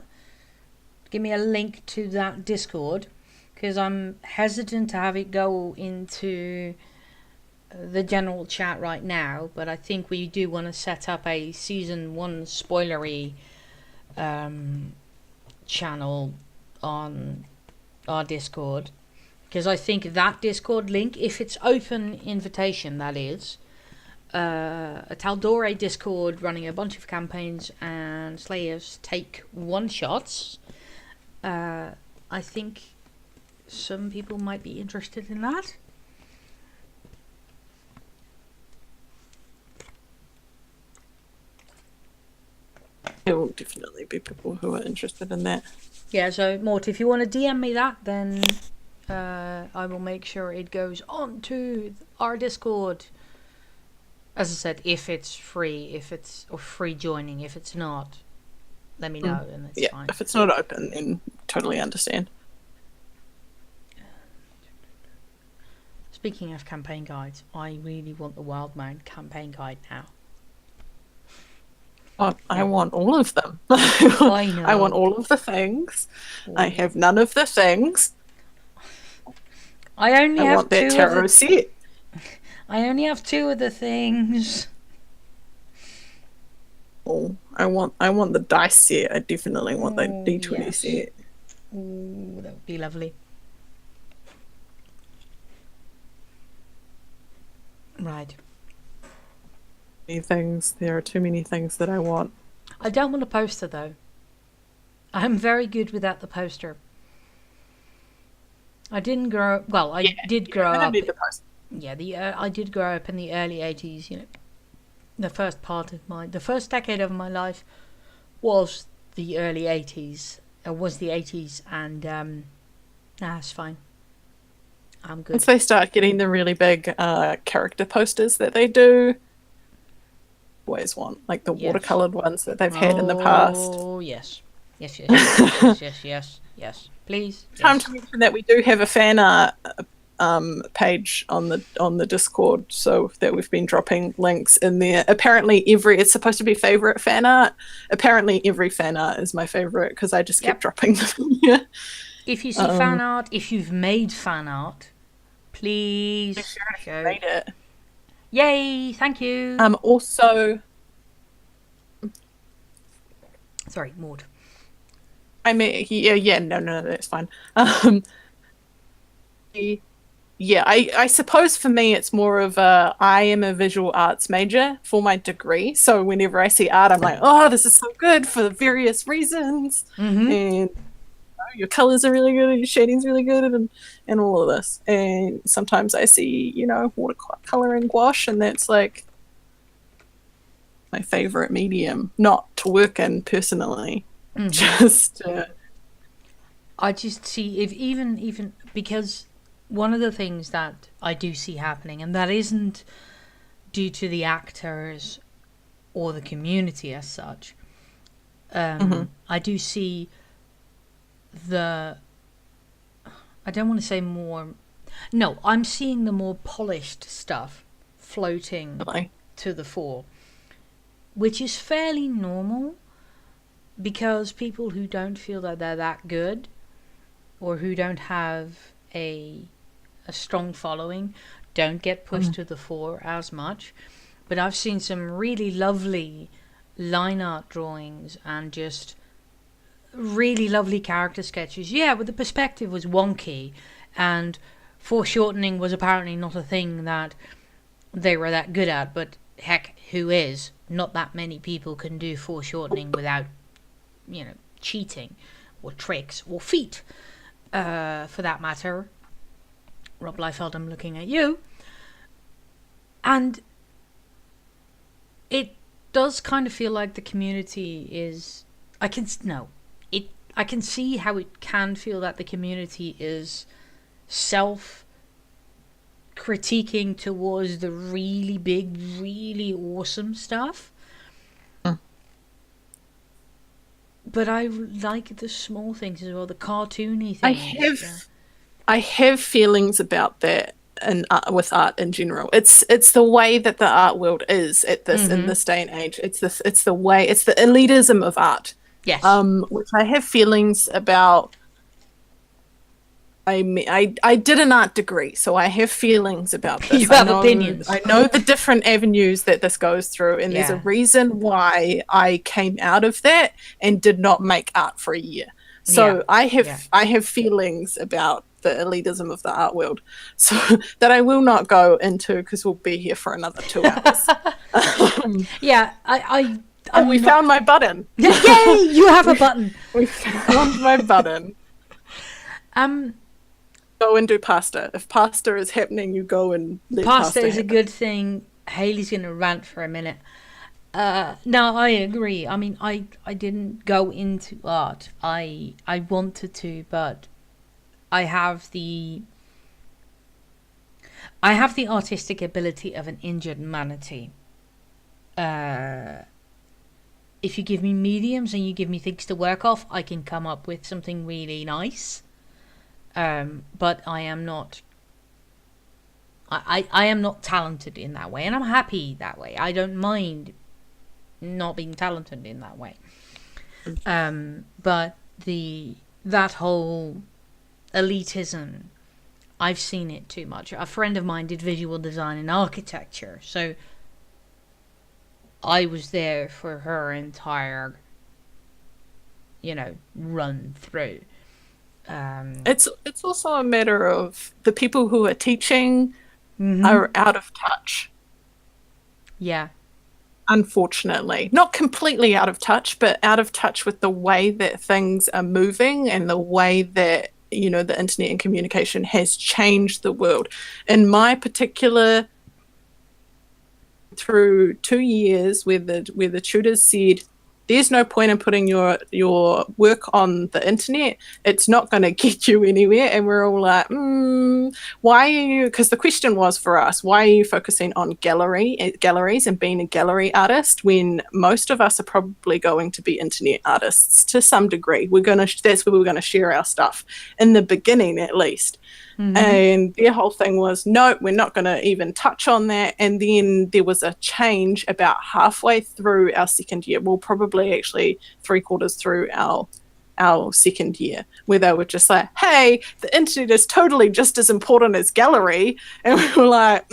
give me a link to that Discord, because I'm hesitant to have it go into the general chat right now, but I think we do want to set up a season 1 spoilery channel on our Discord, because I think that Discord link, if it's open invitation, that is a Taldore Discord running a bunch of campaigns and Slayers take one shots, I think some people might be interested in that. There will definitely be people who are interested in that. Yeah, so Mort, if you want to DM me that, then I will make sure it goes on to our Discord. As I said, if it's free, or free joining. If it's not, let me know, and it's fine. If it's not open, then totally understand. Speaking of campaign guides, I really want the Wildmount campaign guide now. I want all of them. I know. I want all of the things. I have none of the things. I want that tarot set. I only have 2 of the things. Oh, I want the dice set. I definitely want that D20 set. Ooh, that would be lovely. Right. many things. There are too many things that I want. I don't want a poster though. I'm very good without the poster. I didn't grow up. Well, I did grow I don't up. need the poster. Yeah, I did grow up in the early 80s. You know, the first the first decade of my life was the early 80s. It was the 80s, and it's fine. I'm good. Once they start getting the really big character posters that they do, always want like the watercolored ones that they've had in the past. Oh yes, yes. Please. Time to mention that we do have a fan art page on the Discord, so that we've been dropping links in there. Apparently, it's supposed to be favorite fan art. Apparently, every fan art is my favorite because I just keep dropping them. Yeah. If you see fan art, if you've made fan art, please share made it. Yay! Thank you. Also, sorry, Maud. I mean, no, that's fine. Yeah, I suppose for me it's more of I am a visual arts major for my degree, so whenever I see art, I'm like, oh, this is so good for various reasons, and your colors are really good, and your shading's really good, and all of this. And sometimes I see, watercoloring gouache, and that's like my favorite medium, not to work in personally. Just I just see if even because one of the things that I do see happening, and that isn't due to the actors or the community as such, I do see I don't want to say more. No, I'm seeing the more polished stuff floating to the fore, which is fairly normal. Because people who don't feel that they're that good, or who don't have a strong following, don't get pushed to the fore as much. But I've seen some really lovely line art drawings and just really lovely character sketches. Yeah, but the perspective was wonky, and foreshortening was apparently not a thing that they were that good at. But heck, who is? Not that many people can do foreshortening without cheating or tricks or feet, for that matter. Rob Liefeld, I'm looking at you. And it does kind of feel like the community is... I can see how it can feel that the community is self-critiquing towards the really big, really awesome stuff. But I like the small things as well, the cartoony things. I have feelings about that with art in general. It's the way that the art world is in this day and age. It's the elitism of art. Yes. Which I have feelings about. I did an art degree, so I have feelings about this. You have opinions. I know the different avenues that this goes through, and there's a reason why I came out of that and did not make art for a year. So I have feelings about the elitism of the art world, so that I will not go into because we'll be here for another 2 hours. We found my button. Yay! You have a button. We found my button. Go and do pasta. If pasta is happening, you go and let pasta is happen. a good thing. Haley's going to rant for a minute. No, I agree. I mean, I didn't go into art. I wanted to, but I have the artistic ability of an injured manatee. If you give me mediums and you give me things to work off, I can come up with something really nice. But I am not. I am not talented in that way, and I'm happy that way. I don't mind not being talented in that way. But that whole elitism, I've seen it too much. A friend of mine did visual design and architecture, so I was there for her entire, run through. It's also a matter of the people who are teaching are out of touch. Yeah. unfortunately. Not completely out of touch, but out of touch with the way that things are moving and the way that, you know, the internet and communication has changed the world. In my particular, through 2 years where the tutors said, there's no point in putting your work on the internet. It's not going to get you anywhere. And we're all like, why are you? Because the question was for us, why are you focusing on galleries and being a gallery artist when most of us are probably going to be internet artists to some degree? That's where we're going to share our stuff in the beginning, at least. Mm-hmm. And their whole thing was, no, we're not going to even touch on that. And then there was a change about halfway through our second year. Well, probably actually 3/4 through our second year, where they were just like, hey, the internet is totally just as important as gallery. And we were like,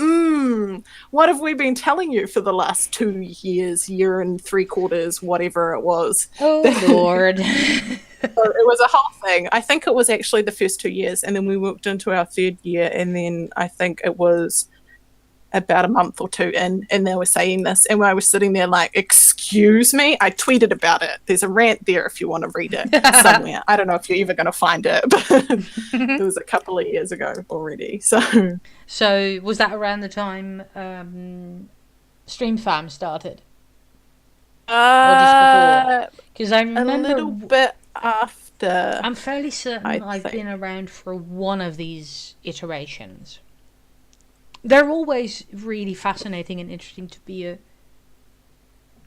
what have we been telling you for the last 2 years, year and 3/4, whatever it was? Oh, Lord. So it was a whole thing. I think it was actually the first 2 years, and then we walked into our third year, and then I think it was about a month or two in, and they were saying this, and I was sitting there like, excuse me? I tweeted about it. There's a rant there if you want to read it somewhere. I don't know if you're ever going to find it, but it was a couple of years ago already. So was that around the time Stream Fam started? Or just before? Because I remember a little bit after. I'm fairly certain I've been around for one of these iterations. They're always really fascinating and interesting to be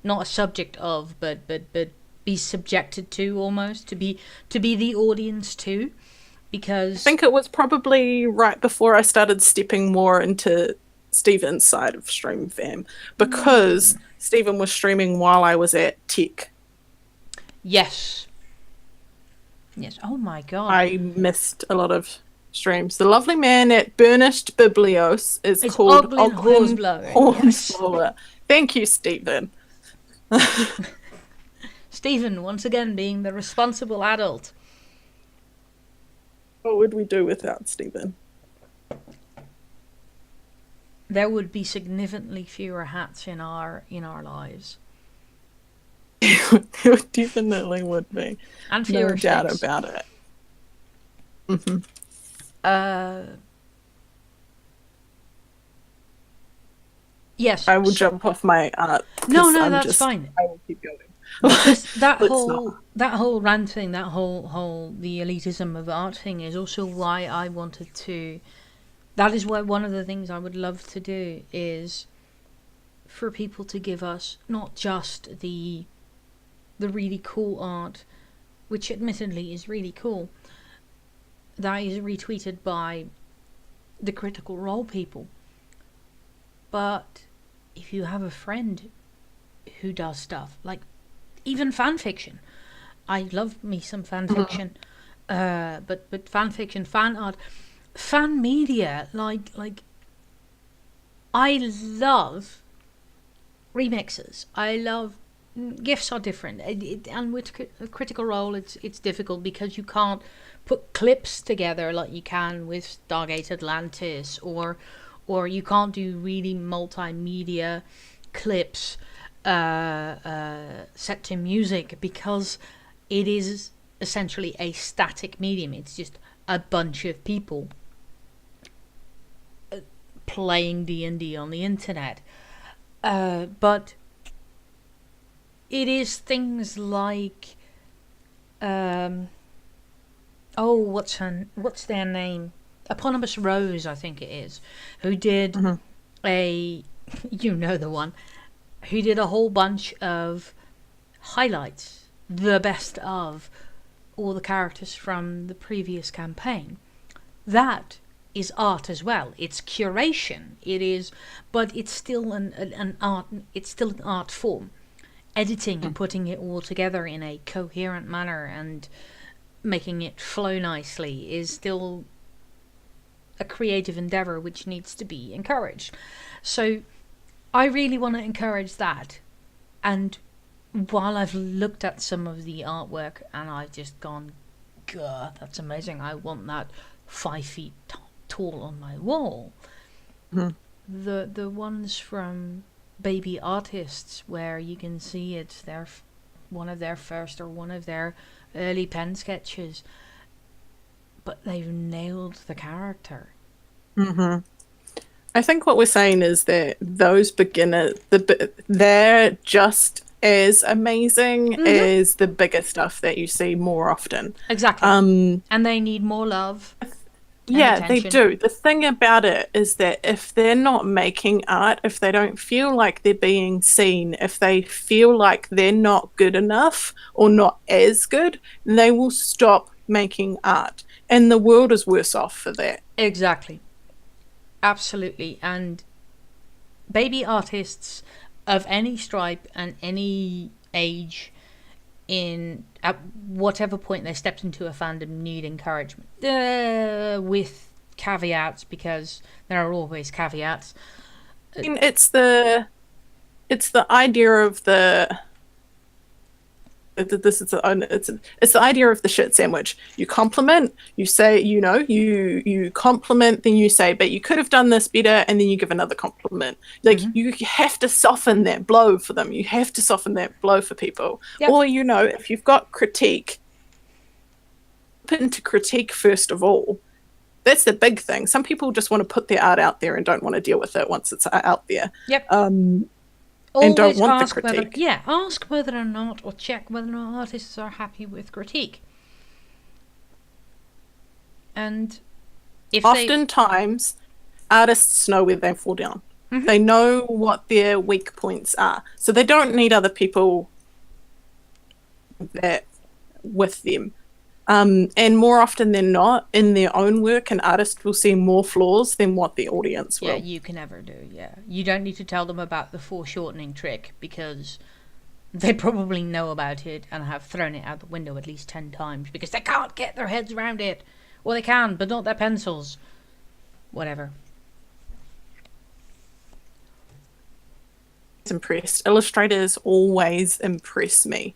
not a subject of, but be subjected to, almost to be the audience to, because I think it was probably right before I started stepping more into Stephen's side of Stream Fam, because Stephen was streaming while I was at Tech. Yes. Oh my god. I missed a lot of streams. The lovely man at Burnished Biblios is called Oglin Horseblower. Yes. Thank you, Stephen. Stephen, once again, being the responsible adult. What would we do without Stephen? There would be significantly fewer hats in our lives. There definitely would be. And fewer no doubt about it. Mm-hmm. Yes. I will jump off my art. No, that's fine. I will keep going. that whole rant thing, the elitism of art thing is also why I wanted to. That is why one of the things I would love to do is for people to give us not just the really cool art, which admittedly is really cool, that is retweeted by the Critical Role people. But if you have a friend who does stuff, like even fan fiction. I love me some fan fiction. But fan fiction, fan art, fan media, like I love remixes. I love GIFs are different, and with Critical Role, it's difficult because you can't put clips together like you can with Stargate Atlantis, or you can't do really multimedia clips set to music because it is essentially a static medium. It's just a bunch of people playing D&D on the internet. But it is things like what's their name? Eponymous Rose, I think it is, who did you know the one, who did a whole bunch of highlights, the best of all the characters from the previous campaign. That is art as well. It's curation. It is, but it's still an art. It's still an art form. Editing and putting it all together in a coherent manner and making it flow nicely is still a creative endeavor which needs to be encouraged. So I really want to encourage that. And while I've looked at some of the artwork and I've just gone, God, that's amazing. I want that 5 feet tall on my wall. The ones from baby artists where you can see it's one of their first or one of their early pen sketches, but they've nailed the character. Mm-hmm. I think what we're saying is that those beginners, they're just as amazing as the bigger stuff that you see more often. Exactly. And they need more love. Yeah, they do. The thing about it is that if they're not making art, if they don't feel like they're being seen, if they feel like they're not good enough or not as good, they will stop making art. And the world is worse off for that. Exactly. Absolutely. And baby artists of any stripe and any age, at whatever point they stepped into a fandom, need encouragement, with caveats, because there are always caveats. I mean, it's the idea of the it's the idea of the shit sandwich. You compliment, you say, you compliment, then you say, but you could have done this better, and then you give another compliment. Like, you have to soften that blow for them. You have to soften that blow for people. Yep. Or, if you've got critique, put into critique first of all. That's the big thing. Some people just want to put their art out there and don't want to deal with it once it's out there. Yep. And don't want the critique. Ask whether or not, or check whether or not artists are happy with critique. And if oftentimes, artists know where they fall down. Mm-hmm. They know what their weak points are, so they don't need other people that with them. And more often than not, in their own work, an artist will see more flaws than what the audience will. Yeah, you can never do, yeah. You don't need to tell them about the foreshortening trick, because they probably know about it and have thrown it out the window at least 10 times, because they can't get their heads around it. Or they can, but not their pencils. Whatever. Impressed. Illustrators always impress me.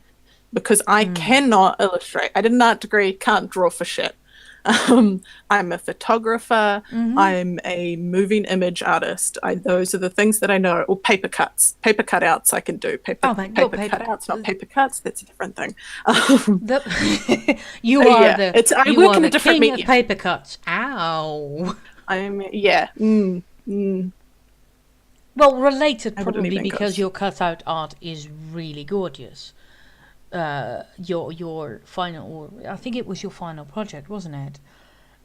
Because I cannot illustrate. I did an art degree, can't draw for shit. I'm a photographer. I'm a moving image artist. Those are the things that I know. Or paper cuts. Paper cutouts I can do. Paper cutouts, not paper cuts. That's a different thing. You are the different king of paper cuts. Ow. Well, related probably because your cutout art is really gorgeous. Your final, I think it was your final project, wasn't it?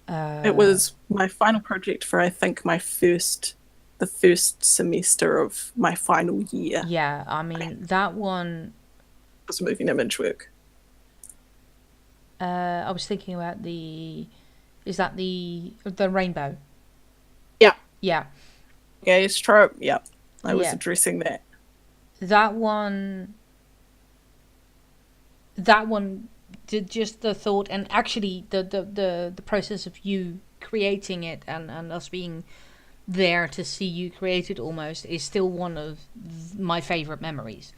It was my final project for, I think, the first semester of my final year. Yeah, I mean, that one was moving image work. I was thinking about is that the rainbow? Yeah. Yeah. Gaze trope, yeah. I was addressing that. That one did just the thought, and actually the process of you creating it and us being there to see you create it almost is still one of my favorite memories.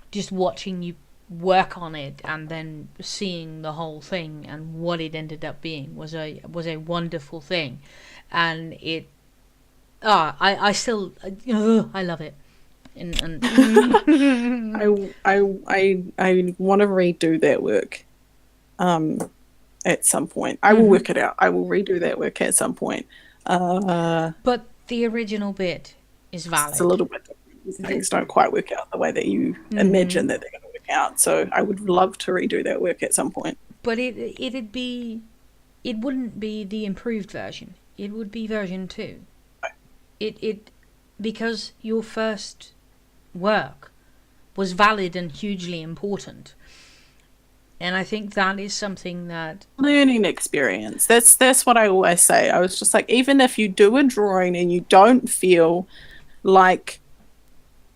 Just watching you work on it and then seeing the whole thing and what it ended up being was a wonderful thing, and it I still I love it. And I want to redo that work at some point. I will work it out. I will redo that work at some point. But the original bit is valid. It's a little bit different. Things don't quite work out the way that you imagine that they're going to work out. So I would love to redo that work at some point. But it wouldn't be the improved version. It would be version 2. It because your first work was valid and hugely important, and I think that is something that learning experience. That's what I always say. I was just like, even if you do a drawing and you don't feel like,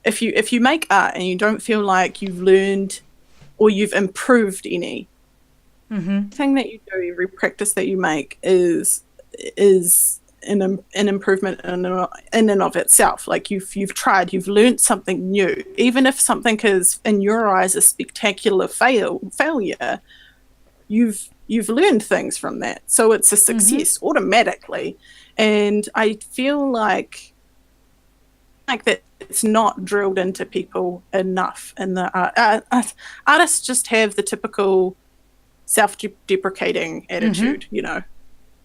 if you make art and you don't feel like you've learned or you've improved any thing that you do, every practice that you make is an improvement in and of itself. Like you've tried, you've learned something new. Even if something is in your eyes a spectacular failure, you've learned things from that. So it's a success automatically. And I feel like that it's not drilled into people enough in the art. Artists just have the typical self-deprecating attitude, you know.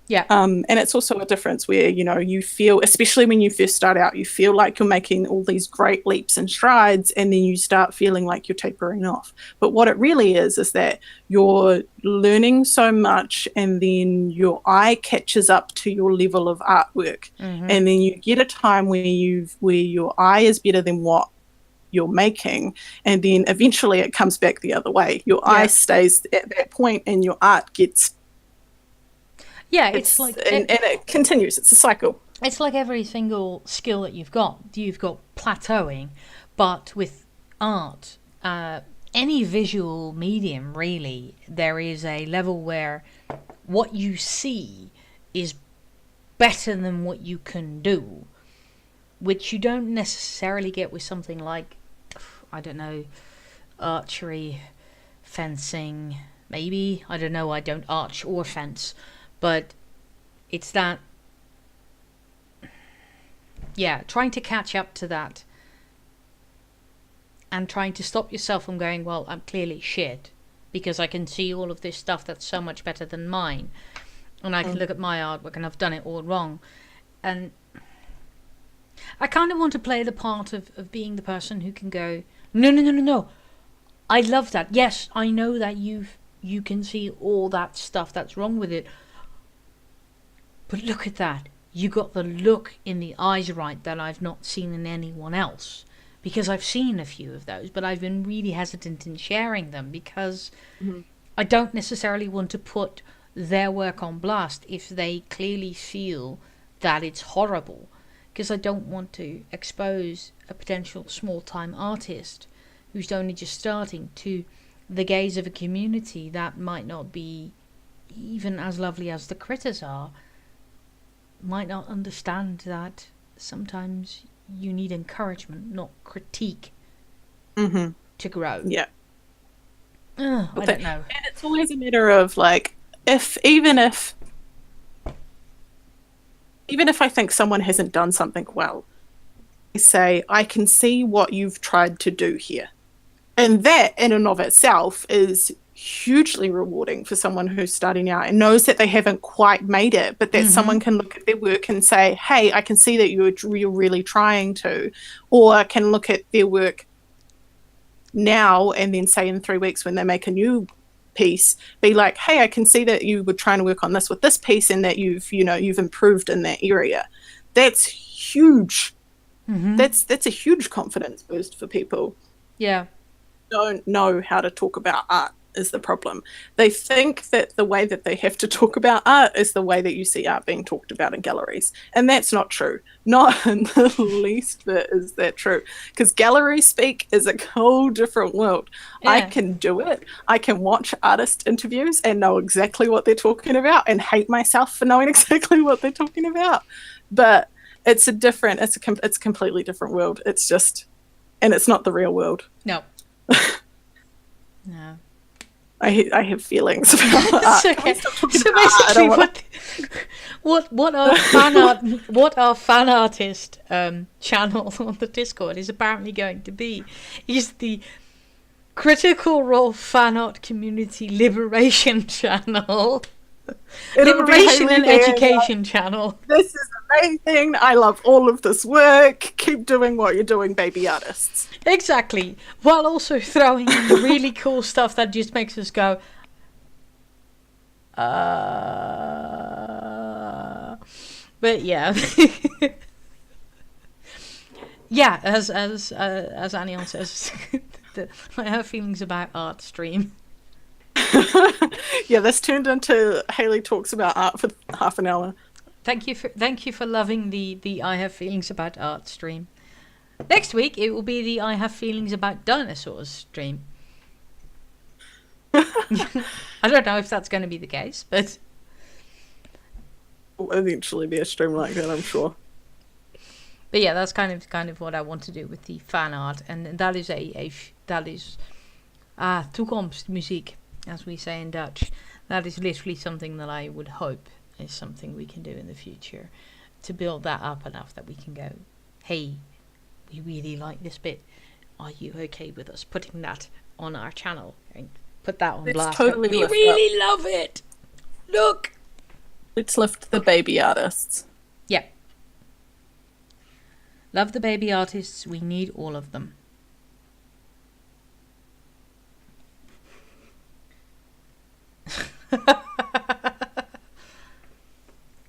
Yeah. And it's also a difference where, you know, you feel, especially when you first start out, you feel like you're making all these great leaps and strides, and then you start feeling like you're tapering off. But what it really is that you're learning so much, and then your eye catches up to your level of artwork. And then you get a time where your eye is better than what you're making, and then eventually it comes back the other way. Your eye stays at that point, and your art gets it's like and it continues. It's a cycle. It's like every single skill that you've got plateauing, but with art, any visual medium really, there is a level where what you see is better than what you can do, which you don't necessarily get with something like, I don't know, archery, fencing, maybe. I don't know, I don't arch or fence. But it's that, trying to catch up to that and trying to stop yourself from going, well, I'm clearly shit because I can see all of this stuff that's so much better than mine. And I can look at my artwork and I've done it all wrong. And I kind of want to play the part of being the person who can go, no. I love that. Yes, I know that you can see all that stuff that's wrong with it. But look at that. You got the look in the eyes right that I've not seen in anyone else. Because I've seen a few of those, but I've been really hesitant in sharing them because I don't necessarily want to put their work on blast if they clearly feel that it's horrible. Because I don't want to expose a potential small-time artist who's only just starting to the gaze of a community that might not be even as lovely as the critters are. Might not understand that sometimes you need encouragement, not critique, to grow. Yeah. I don't know. And it's always a matter of like, even if I think someone hasn't done something well, I say, I can see what you've tried to do here. And that in and of itself is hugely rewarding for someone who's starting out and knows that they haven't quite made it, but that someone can look at their work and say, hey, I can see that you're really trying to, or can look at their work now and then say in 3 weeks when they make a new piece, be like, hey, I can see that you were trying to work on this with this piece and that you've improved in that area. That's huge. That's a huge confidence boost for people. Yeah. Don't know how to talk about art is the problem. They think that the way that they have to talk about art is the way that you see art being talked about in galleries. And that's not true. Not in the least bit is that true. Because gallery speak is a whole different world. Yeah. I can do it. I can watch artist interviews and know exactly what they're talking about and hate myself for knowing exactly what they're talking about. But it's it's a completely different world. It's just, and it's not the real world. No. No. I have feelings about art. Okay. So basically, what our fan artist channel on the Discord is apparently going to be is the Critical Role Fan Art Community Liberation Channel. Liberation and Education Channel. This is amazing. I love all of this work. Keep doing what you're doing, baby artists. Exactly. While also throwing in really cool stuff that just makes us go, But yeah. Yeah, as Annie says, I have feelings about art stream. Yeah, this turned into Hayley talks about art for half an hour. Thank you for loving the I have feelings about art stream. Next week it will be the I have feelings about dinosaurs stream. I don't know if that's going to be the case, but will eventually be a stream like that, I'm sure. But yeah, that's kind of what I want to do with the fan art, and that is toekomstmuziek, as we say in Dutch. That is literally something that I would hope is something we can do in the future to build that up enough that we can go, hey, we really like this bit. Are you okay with us putting that on our channel and put that on Let's blast? totally We lift really love it. Look. Let's lift the baby artists. Yeah. Love the baby artists. We need all of them.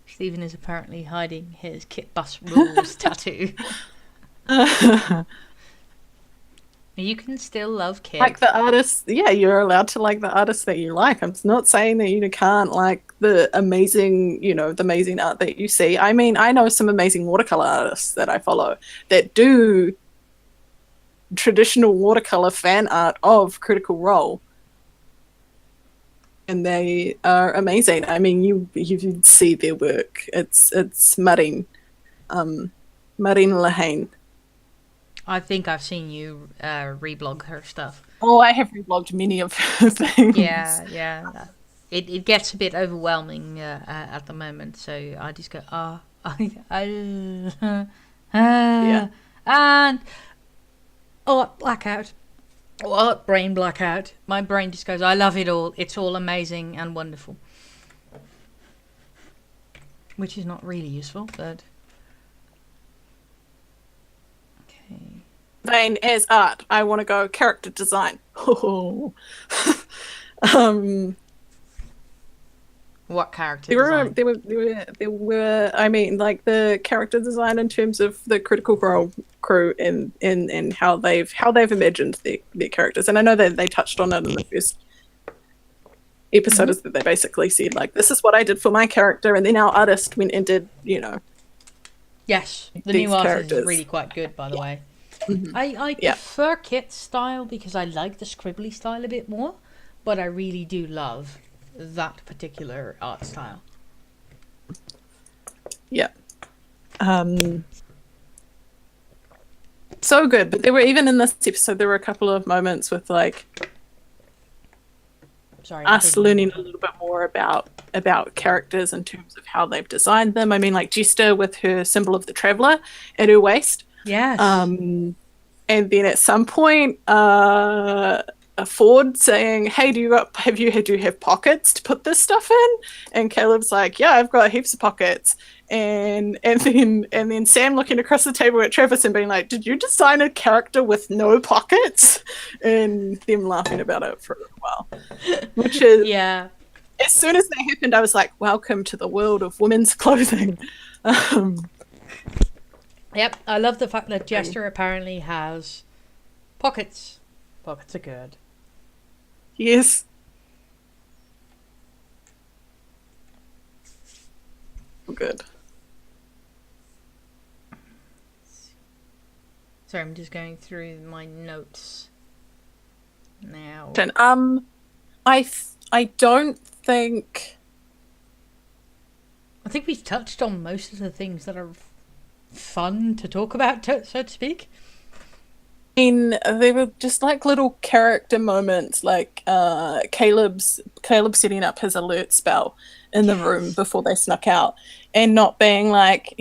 Stephen is apparently hiding his Kit Bus Rules tattoo. You can still love Kit. Like the artists, yeah, you're allowed to like the artists that you like. I'm not saying that you can't like the amazing, the amazing art that you see. I mean, I know some amazing watercolor artists that I follow that do traditional watercolor fan art of Critical Role. And they are amazing. I mean, you see their work. It's Marine Lahane. I think I've seen you reblog her stuff. Oh, I have reblogged many of her things. Yeah. It gets a bit overwhelming at the moment, so I just go Yeah. And blackout. Brain blackout. My brain just goes, I love it all. It's all amazing and wonderful. Which is not really useful, but... Okay. Vein as art. I want to go character design. Oh. What character design? There were, I mean, like the character design in terms of the Critical Role crew and how they've imagined their characters. And I know that they touched on it in the first episode, is that they basically said, like, this is what I did for my character, and then our artist went and did, Yes, the these new artist characters. is really quite good, by the way. Mhm. I prefer Kit's style because I like the scribbly style a bit more, but I really do love that particular art style. Yeah. So good. But there were, even in this episode, there were a couple of moments with like us learning a little bit more about characters in terms of how they've designed them. I mean, like Jester with her symbol of the traveler at her waist. Yes. And then at some point, a Ford saying, "Hey, do you have pockets to put this stuff in?" And Caleb's like, "Yeah, I've got heaps of pockets." And then Sam looking across the table at Travis and being like, "Did you design a character with no pockets?" And them laughing about it for a little while, which is As soon as that happened, I was like, "Welcome to the world of women's clothing." Yep, I love the fact that Jester apparently has pockets. Pockets are good. Yes. Good. Sorry, I'm just going through my notes now. I don't think... I think we've touched on most of the things that are fun to talk about, so to speak. They were just like little character moments, like Caleb setting up his alert spell in the room before they snuck out, and not being like,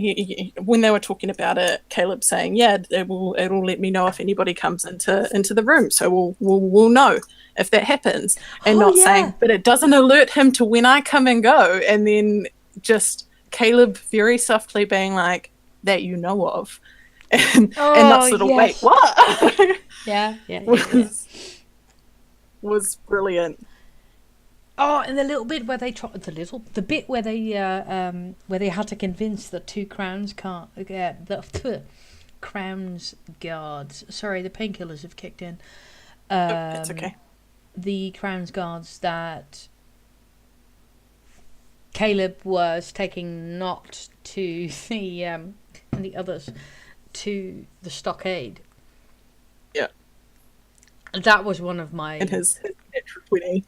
when they were talking about it, Caleb saying, "Yeah, it'll let me know if anybody comes into the room, so we'll know if that happens," and saying, "But it doesn't alert him to when I come and go," and then just Caleb very softly being like, "That you know of." And not sort of wait, what? Was brilliant. Oh, and the little bit where they the bit where they had to convince the two Crowns Crowns guards. Sorry, the painkillers have kicked in. It's okay. The Crowns guards that Caleb was taking not to the and the others to the stockade. Yeah. That was one of my... And his natural 20.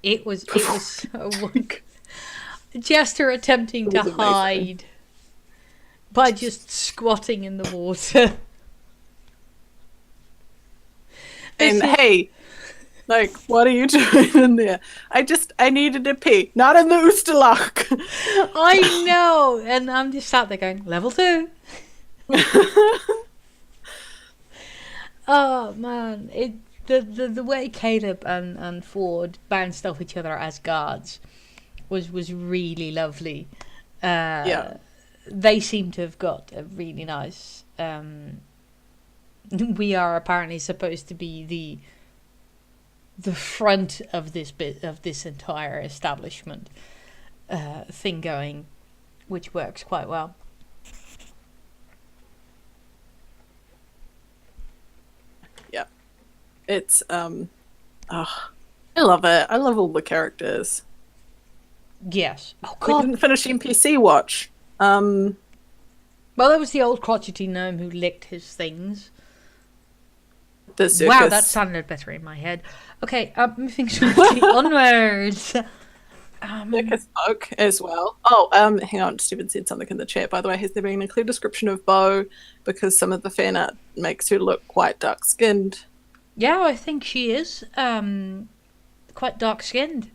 It was so Jester attempting to hide by just squatting in the water. And hey, like, what are you doing in there? I needed to pee. Not in the Oosterloch. I know. And I'm just sat there going, level 2. Oh man, the way Caleb and Ford bounced off each other as guards was really lovely. Yeah. They seem to have got a really nice. We are apparently supposed to be the front of this bit of this entire establishment thing going, which works quite well. Yeah. It's I love it. I love all the characters. Yes. Oh We God. didn't finish NPC Watch. Well, that was the old crotchety gnome who licked his things. The circus. Wow, that sounded better in my head. Okay, moving swiftly onwards. Circus folk as well. Oh, hang on. Stephen said something in the chat, by the way. Has there been a clear description of Bo? Because some of the fan art makes her look quite dark-skinned. Yeah, I think she is quite dark-skinned.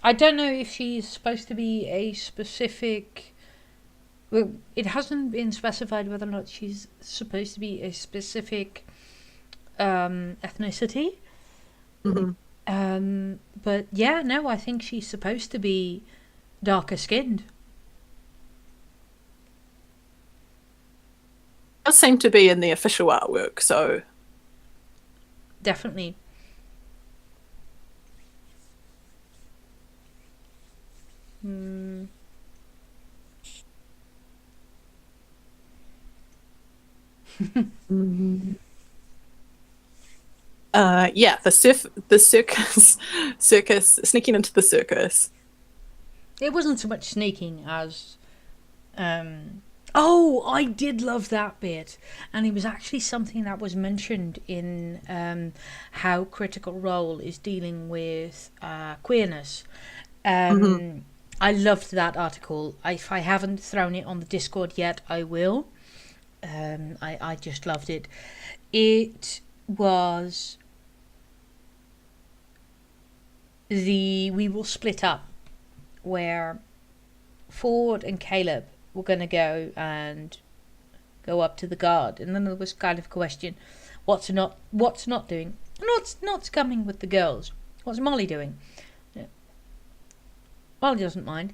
I don't know if she's supposed to be a specific... Well, it hasn't been specified whether or not she's supposed to be a specific ethnicity. Mm-hmm. But yeah, no, I think she's supposed to be darker skinned. Does seem to be in the official artwork, so Definitely. yeah, the circus sneaking into the circus. It wasn't so much sneaking as oh, I did love that bit, and it was actually something that was mentioned in how Critical Role is dealing with queerness. I loved that article. If I haven't thrown it on the Discord yet, I will. I just loved it. It was We Will Split Up, where Ford and Caleb were going to go up to the guard, and then there was kind of a question: what's not doing? Not coming with the girls. What's Molly doing? Molly doesn't mind,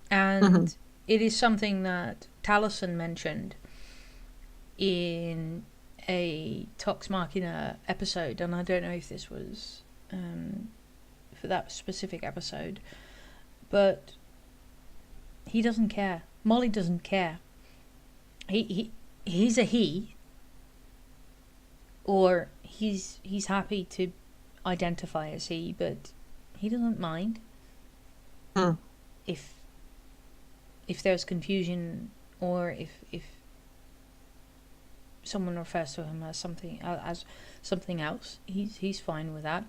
and it is something that Taliesin mentioned in a Tox Machina episode, and I don't know if this was for that specific episode, but he doesn't care. Molly doesn't care. He's a he, or he's happy to identify as he, but he doesn't mind if there's confusion, or if someone refers to him as something else. He's fine with that.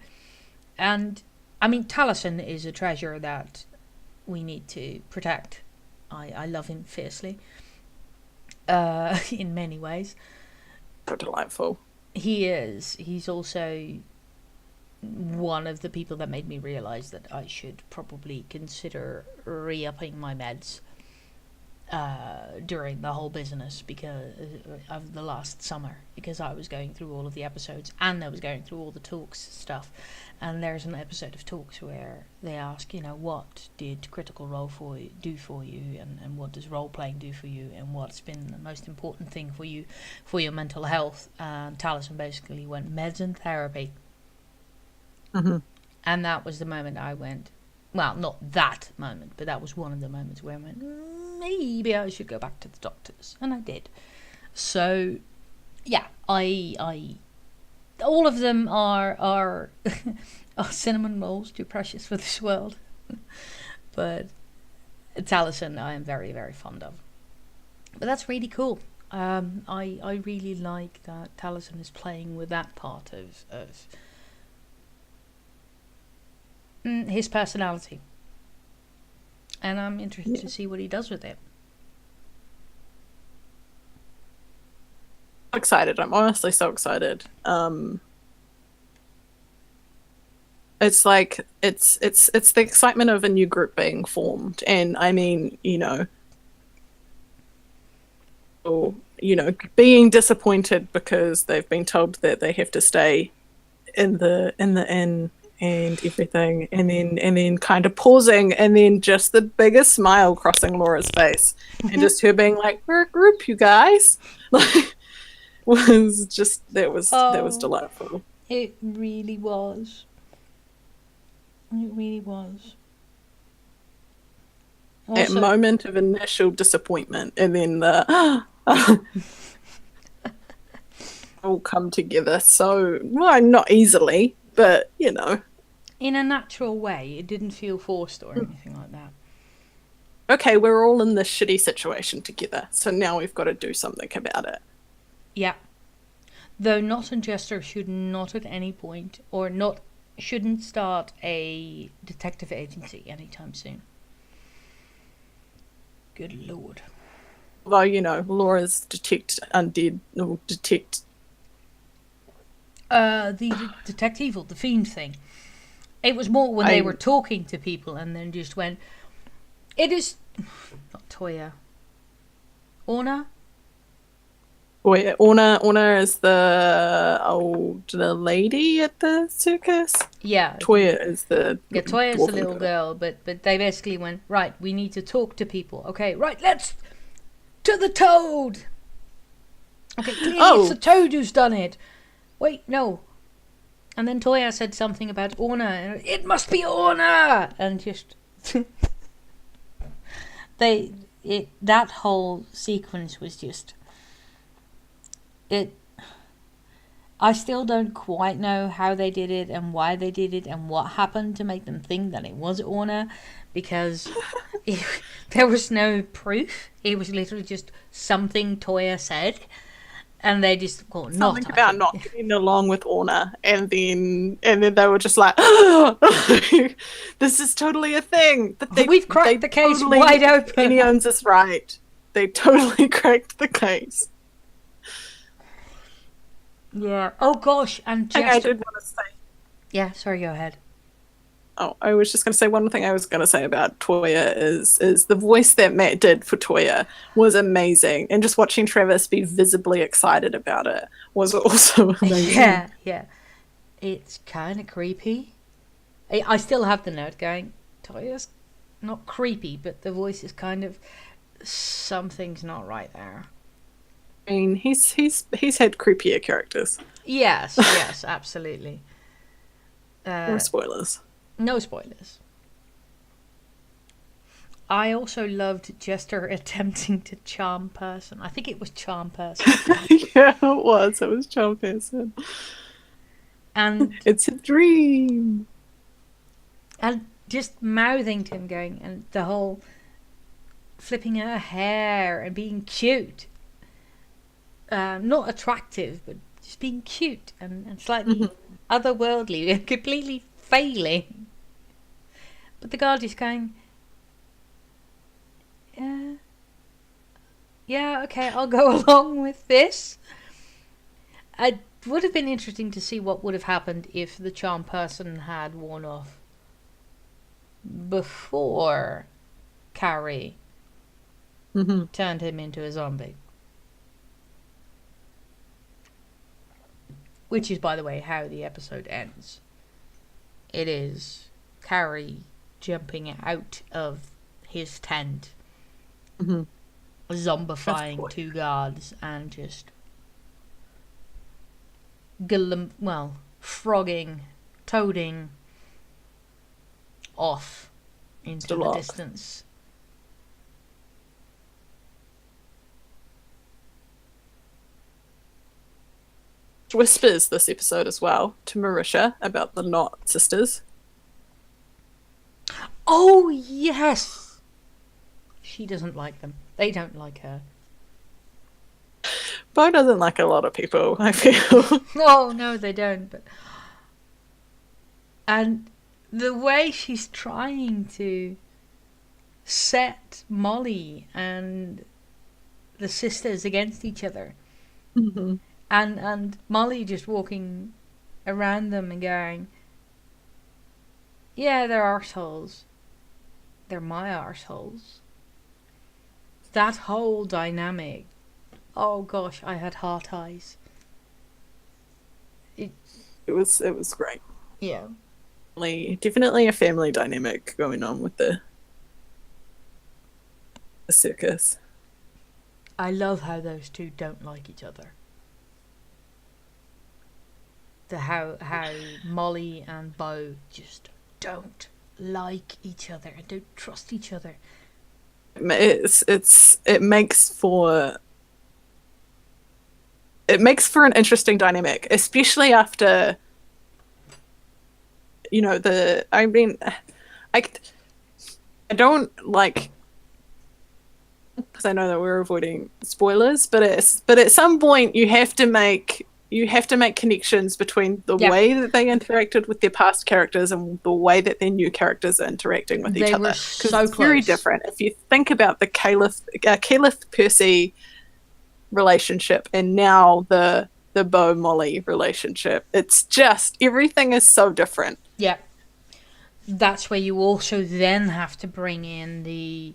And I mean, Taliesin is a treasure that we need to protect. I love him fiercely. In many ways. So delightful. He is. He's also one of the people that made me realise that I should probably consider re-upping my meds during the whole business because of the last summer, because I was going through all of the episodes and I was going through all the talks stuff. And there's an episode of Talks where they ask, what did Critical Role do for you, and what does role playing do for you, and what's been the most important thing for you for your mental health. And Taliesin basically went meds and therapy. And that was the moment I went, well, not that moment, but that was one of the moments where I went, maybe I should go back to the doctors, and I did. So yeah, I all of them are cinnamon rolls, too precious for this world. But Taliesin I am very, very fond of. But that's really cool. I really like that Taliesin is playing with that part of his personality. And I'm interested to see what he does with it. Excited. I'm honestly so excited. It's like it's the excitement of a new group being formed, and I mean, or, being disappointed because they've been told that they have to stay in the inn and everything, and then kind of pausing, and then just the biggest smile crossing Laura's face, and just her being like, "We're a group, you guys." Like, was just that was delightful. It really was. It really was. That Also, moment of initial disappointment, and then the all come together so not easily, but in a natural way, it didn't feel forced or anything like that. okay, we're all in this shitty situation together, so now we've got to do something about it. Yeah. Though Not and Jester should not at any point, or not shouldn't start a detective agency anytime soon. Good lord. Although, Laura's detect undead, or detect... The detect evil, the fiend thing. It was more when they were talking to people and then just went, it is... Not Toya. Orna? Orna is the older lady at the circus. Yeah. Toya is the Toya is the little girl, but they basically went, right, we need to talk to people. Okay, right, let's... To the toad! Okay, clearly it's the toad who's done it. Wait, no. And then Toya said something about Orna. And it must be Orna! And just... that whole sequence was just... I still don't quite know how they did it and why they did it and what happened to make them think that it was Orna, because there was no proof. It was literally just something Toya said, and they just got something about not getting along with Orna, and then they were just like, oh, this is totally a thing. We've cracked the case totally, wide open. Penny owns us right. They totally cracked the case. Yeah. Oh gosh, and Jester... I did want to say. Yeah, sorry, go ahead. Oh, I was just going to say one thing I was going to say about Toya is the voice that Matt did for Toya was amazing, and just watching Travis be visibly excited about it was also amazing. Yeah. It's kind of creepy. I still have the note going, Toya's not creepy, but the voice is kind of... Something's not right there. I mean, he's had creepier characters. Yes, absolutely. No spoilers. No spoilers. I also loved Jester attempting to charm person. I think it was charm person. Yeah, it was. It was charm person. And it's a dream. And just mouthing to him, going, and the whole flipping her hair and being cute. Not attractive, but just being cute and slightly otherworldly and completely failing. But the guard is going, yeah, okay, I'll go along with this. It would have been interesting to see what would have happened if the charm person had worn off before Carrie turned him into a zombie. Which is, by the way, how the episode ends. It is Carrie jumping out of his tent, zombifying two guards, and just frogging, toading off into the distance. Whispers this episode as well to Marisha about the Knot sisters. Oh yes, she doesn't like them. They don't like her. Bo doesn't like a lot of people, I feel. No, they don't. And the way she's trying to set Molly and the sisters against each other. And Molly just walking around them and going, yeah, they're arseholes. They're my arseholes. That whole dynamic Oh gosh, I had heart eyes. It, It was great. yeah. Definitely a family dynamic going on with the circus. I love how those two don't like each other. How Molly and Bo just don't like each other and don't trust each other. It makes for an interesting dynamic, especially after I mean, I don't like, because I know that we're avoiding spoilers, but at some point you have to make connections between the Yep. way that they interacted with their past characters and the way that their new characters are interacting with each They other, were because so it's very close. different. If you think about the Caliph Percy relationship and now the Bo Molly relationship, it's just everything is so different. Yep. That's where you also then have to bring in the,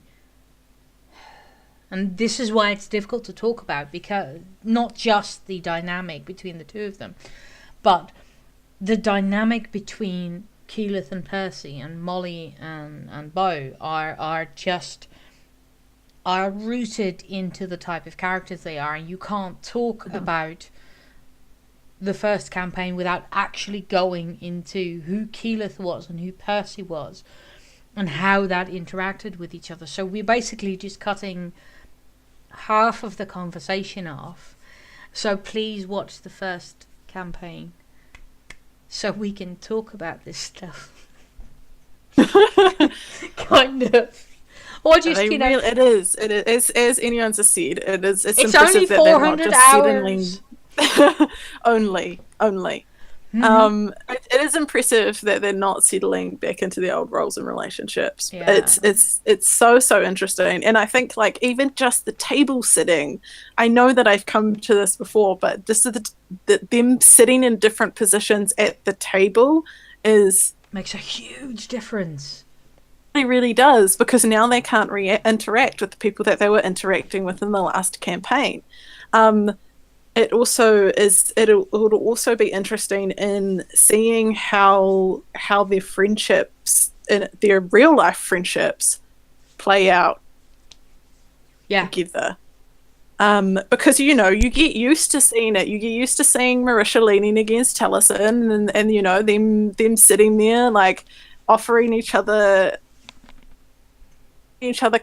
and this is why it's difficult to talk about, because not just the dynamic between the two of them, but the dynamic between Keyleth and Percy and Molly and Bo are rooted into the type of characters they are, and you can't talk about the first campaign without actually going into who Keyleth was and who Percy was and how that interacted with each other. So we're basically just cutting half of the conversation off. So please watch the first campaign so we can talk about this stuff. Kind of. Or just, It is. It is, as anyone's has said. It's only impressive that they're not 400 just hours. settling. Only. Mm-hmm. It is impressive that they're not settling back into their old roles and relationships. Yeah. It's so interesting, and I think like even just the table sitting. I know that I've come to this before, but just them sitting in different positions at the table is Makes a huge difference. it really does, because now they can't interact with the people that they were interacting with in the last campaign. It also is. It'll also be interesting in seeing how their friendships, their real life friendships, play out together. Because you get used to seeing it. You get used to seeing Marisha leaning against Taliesin, and them sitting there like offering each other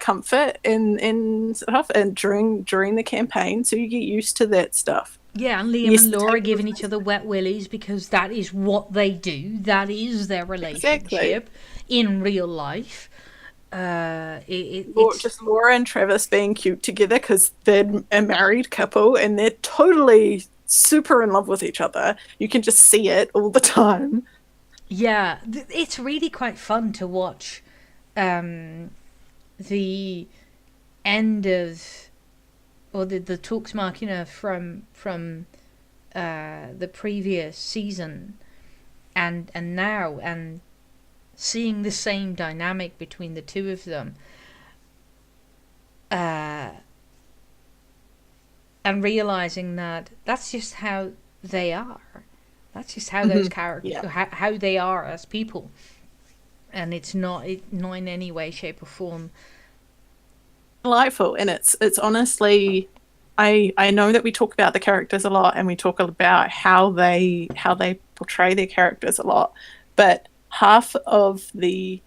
comfort and stuff, and during the campaign, so you get used to that stuff. Yeah, and Liam and Laura giving each other wet willies because that is what they do. That is their relationship in real life. It's just Laura and Travis being cute together because they're a married couple and they're totally super in love with each other. You can just see it all the time. Yeah, it's really quite fun to watch the end of, or the Talks Machina from the previous season and now, and seeing the same dynamic between the two of them, and realizing that that's just how they are. That's just how those characters, how they are as people, and it's not in any way, shape, or form delightful. And it's honestly, I know that we talk about the characters a lot and we talk about how they portray their characters a lot, but half of the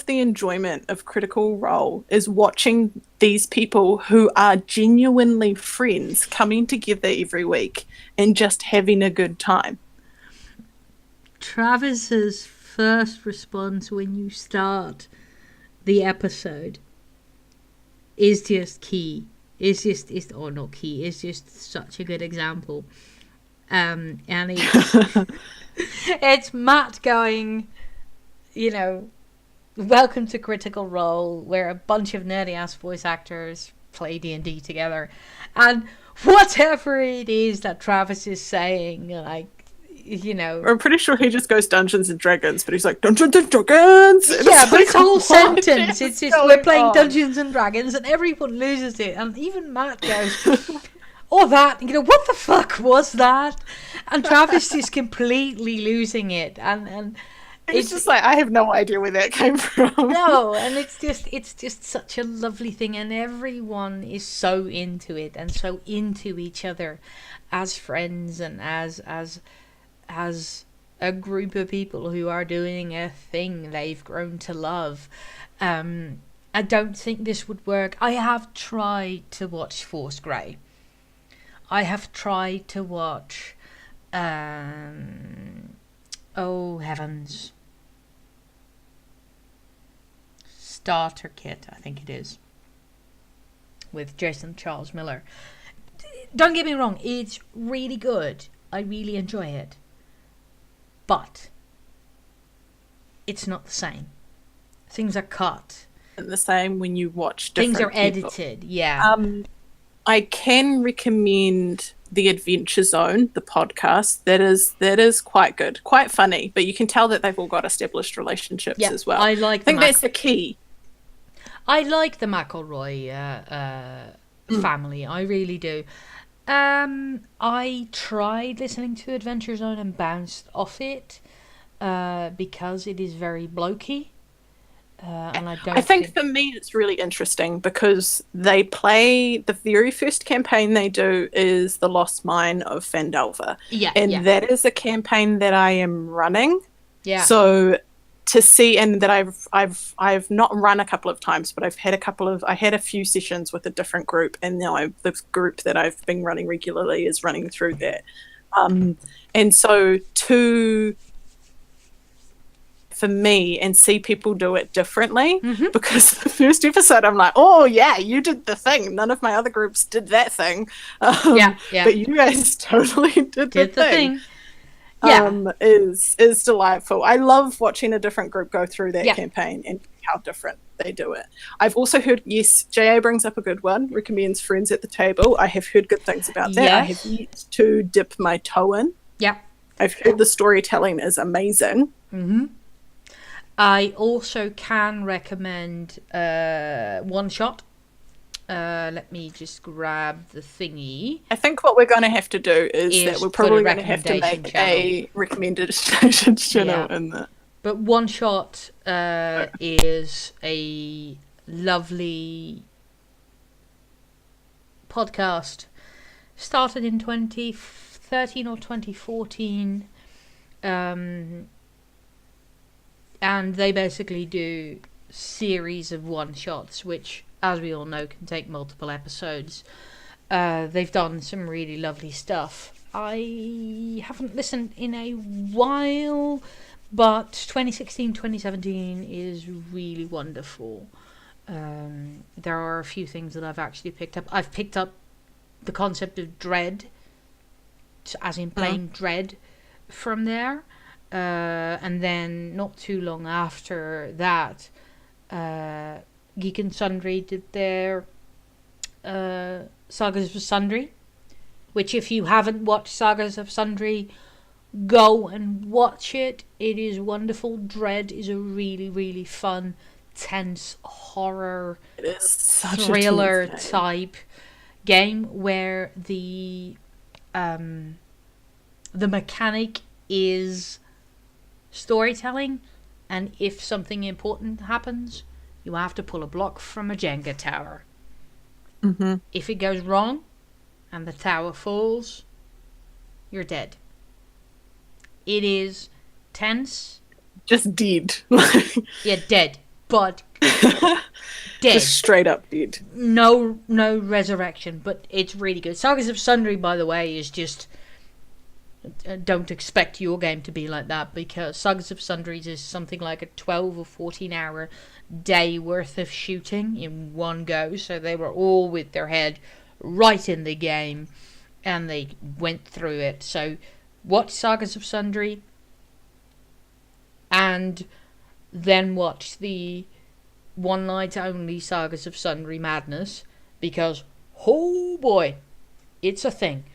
enjoyment of Critical Role is watching these people who are genuinely friends coming together every week and just having a good time. Travis's first response when you start the episode is just key. It's not key. It's just such a good example. And it's Matt going, welcome to Critical Role, where a bunch of nerdy ass voice actors play D&D together, and whatever it is that Travis is saying, like, you know. I'm pretty sure he just goes Dungeons and Dragons, but he's like, Dungeons and Dragons! And Yeah, it's but like, it's a whole what sentence. is It's we're going playing on? Dungeons and Dragons, and everyone loses it. And even Matt goes, "Oh, that, what the fuck was that?" And Travis is completely losing it, and It's just like, I have no idea where that came from. no, and it's just such a lovely thing, and everyone is so into it and so into each other as friends and as a group of people who are doing a thing they've grown to love. I don't think this would work. I have tried to watch Force Grey. I have tried to watch oh heavens, Starter Kit, I think it is, with Jason Charles Miller. Don't get me wrong, it's really good. I really enjoy it. But it's not the same. Things are cut. And the same when you watch different Things are people. edited, yeah. I can recommend the Adventure Zone, the podcast. That is quite good, quite funny, but you can tell that they've all got established relationships as well. I like. I think that's the key. I like the McElroy family. I really do. I tried listening to Adventure Zone and bounced off it because it is very blokey. And I think for me it's really interesting because they play the very first campaign they do is the Lost Mine of Phandelver. That is a campaign that I am running. Yeah. So to see, and that I've not run a couple of times, but I had a few sessions with a different group, and now the group that I've been running regularly is running through that. And so for me, and see people do it differently, because the first episode I'm like, oh yeah, you did the thing, none of my other groups did that thing, but you guys totally did the thing. Is delightful. I love watching a different group go through that campaign and how different they do it. I've also heard, yes, JA brings up a good one, recommends Friends at the Table. I have heard good things about that. I have yet to dip my toe in. I've heard the storytelling is amazing. I also can recommend One Shot. Let me just grab the thingy. I think what we're going to have to do is that we're probably going to have to make a recommendation channel in that. But One Shot is a lovely podcast. Started in 2013 or 2014. And they basically do series of one-shots, which, as we all know, can take multiple episodes. They've done some really lovely stuff. I haven't listened in a while, but 2016, 2017 is really wonderful. There are a few things that I've actually picked up. I've picked up the concept of dread, as in playing Dread, from there. And then not too long after that, Geek and Sundry did their Sagas of Sundry, which, if you haven't watched Sagas of Sundry, go and watch it. It is wonderful. Dread is a really, really fun, tense horror thriller type game where the mechanic is storytelling, and if something important happens, you have to pull a block from a Jenga tower. If it goes wrong and the tower falls, you're dead. It is tense. Just dead. Yeah, dead. But dead. Just straight up dead. No resurrection, but it's really good. Sagas of Sundry, by the way, is just... don't expect your game to be like that, because Sagas of Sundries is something like a 12 or 14 hour day worth of shooting in one go, so they were all with their head right in the game and they went through it. So watch Sagas of Sundry and then watch the one night only Sagas of Sundry madness, because oh boy, it's a thing.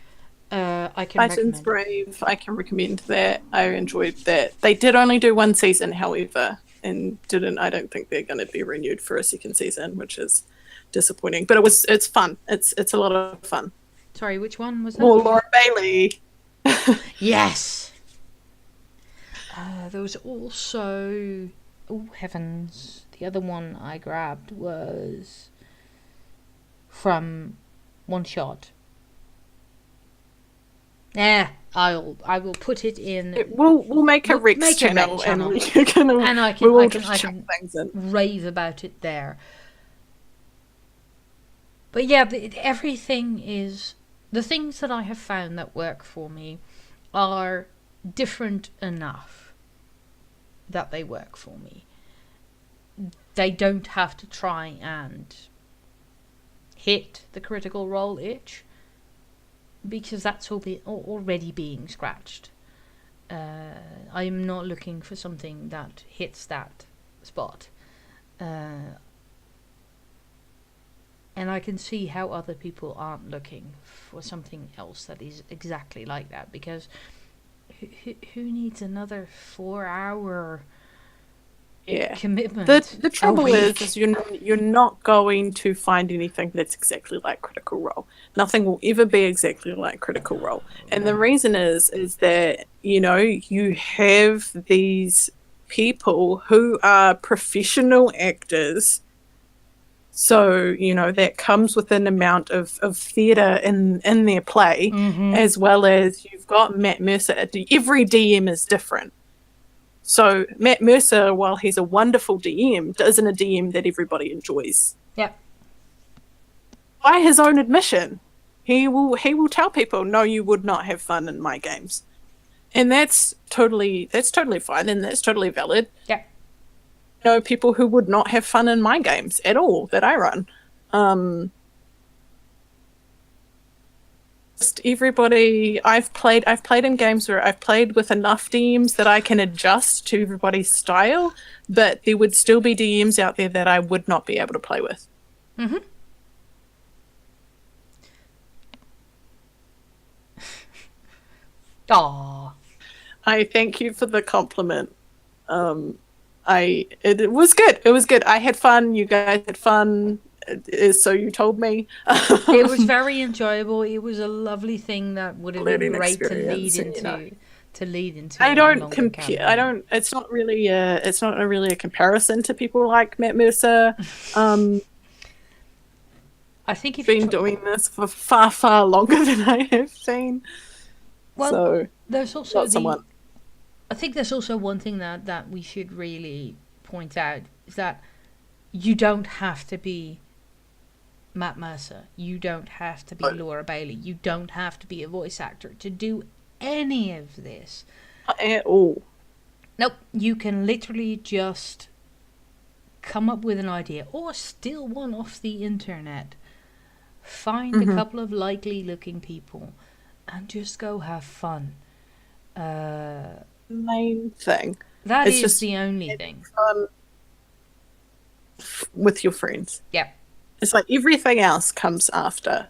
I can Titan's recommend. Brave, I can recommend that. I enjoyed that. They did only do one season, however, and I don't think they're going to be renewed for a second season, which is disappointing. But it's fun. It's a lot of fun. Sorry, which one was that? More Laura Bailey. Yes. There was also, oh heavens, the other one I grabbed was from One Shot. I will put it in. We'll make a Rex channel, and I can rave about it there. But yeah, everything is, the things that I have found that work for me are different enough that they work for me. They don't have to try and hit the Critical Role itch, because that's already being scratched. I'm not looking for something that hits that spot. And I can see how other people aren't looking for something else that is exactly like that, because who needs another 4-hour commitment? The trouble is you're not going to find anything that's exactly like Critical Role. Nothing will ever be exactly like Critical Role. And the reason is that, you have these people who are professional actors. So, that comes with an amount of theatre in their play, as well as you've got Matt Mercer. Every DM is different. So Matt Mercer, while he's a wonderful DM, isn't a DM that everybody enjoys. Yep. By his own admission, he will tell people, no, you would not have fun in my games. And that's totally fine, and that's totally valid. Yeah. People who would not have fun in my games at all that I run. Just everybody, I've played in games where I've played with enough DMs that I can adjust to everybody's style, but there would still be DMs out there that I would not be able to play with. Mm-hmm. Aww. I thank you for the compliment. It was good. It was good. I had fun. You guys had fun. So you told me. It was very enjoyable. It was a lovely thing that would have been great to lead into. I don't compare. I don't. It's not really a comparison to people like Matt Mercer. I think if been doing this for far, far longer than I have seen. Well, so there's also someone. I think there's also one thing that we should really point out is that you don't have to be Matt Mercer. You don't have to be Laura Bailey. You don't have to be a voice actor to do any of this. Not at all. Nope. You can literally just come up with an idea or steal one off the internet. Find a couple of likely looking people and just go have fun. Main thing. That is just the only thing. Fun with your friends. Yeah. It's like everything else comes after.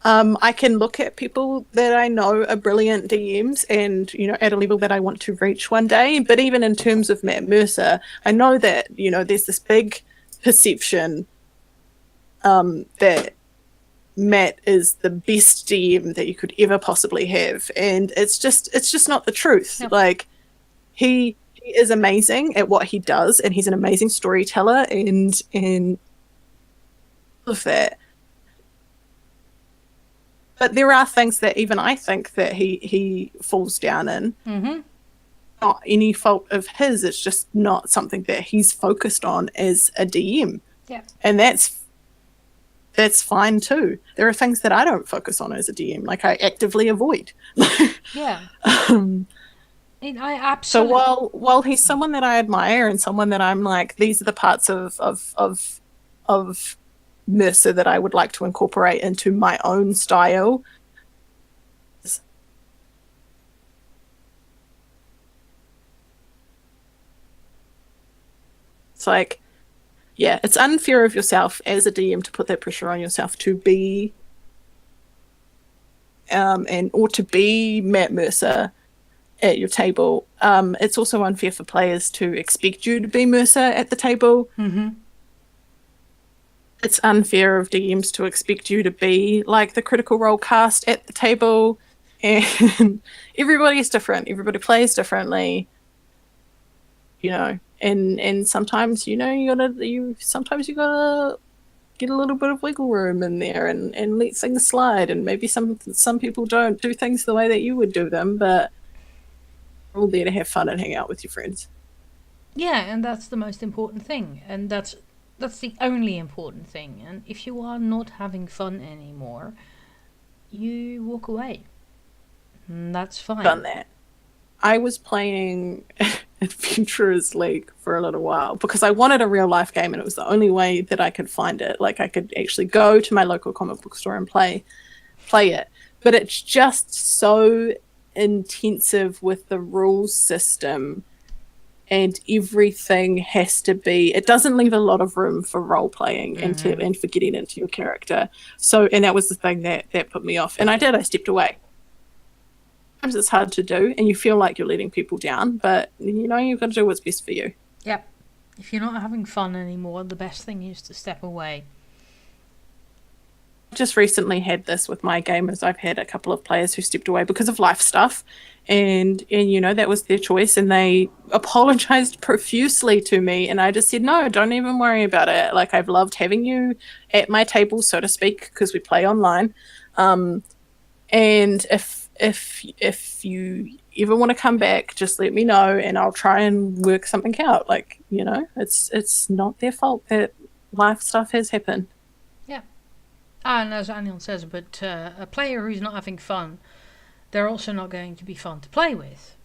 I can look at people that I know are brilliant DMs and, at a level that I want to reach one day. But even in terms of Matt Mercer, I know that, there's this big perception that Matt is the best DM that you could ever possibly have. And it's just not the truth. No. Like, he is amazing at what he does, and he's an amazing storyteller and of that. But there are things that even I think that he falls down in. Mm-hmm. Not any fault of his. It's just not something that he's focused on as a DM. Yeah. And that's fine too. There are things that I don't focus on as a DM, like I actively avoid. Yeah. I absolutely. So while he's someone that I admire and someone that I'm like, these are the parts of Mercer that I would like to incorporate into my own style. It's like, yeah, it's unfair of yourself as a DM to put that pressure on yourself to be and or to be Matt Mercer at your table. It's also unfair for players to expect you to be Mercer at the table. Mm-hmm. It's unfair of DMs to expect you to be like the Critical Role cast at the table. And everybody is different. Everybody plays differently. You know, and sometimes, you know, sometimes you gotta get a little bit of wiggle room in there and let things slide. And maybe some people don't do things the way that you would do them, but we're all there to have fun and hang out with your friends. Yeah, and that's the most important thing, and that's the only important thing. And if you are not having fun anymore, you walk away. And that's fine. Done that. I was playing Adventurers League for a little while because I wanted a real life game, and it was the only way that I could find it. Like, I could actually go to my local comic book store and play it. But it's just so intensive with the rules system, and everything has to be, it doesn't leave a lot of room for role playing and for getting into your character. So, and that was the thing that put me off. And I stepped away. Sometimes it's hard to do and you feel like you're letting people down, but you know, you've got to do what's best for you. Yep. If you're not having fun anymore, the best thing is to step away. Just recently had this with my gamers. I've had a couple of players who stepped away because of life stuff, and you know, that was their choice, and they apologized profusely to me, and I just said, no, don't even worry about it. Like, I've loved having you at my table, so to speak, because we play online, and if you ever want to come back, just let me know and I'll try and work something out. Like, you know, it's not their fault that life stuff has happened. Yeah. And as Anion says, but a player who's not having fun, they're also not going to be fun to play with.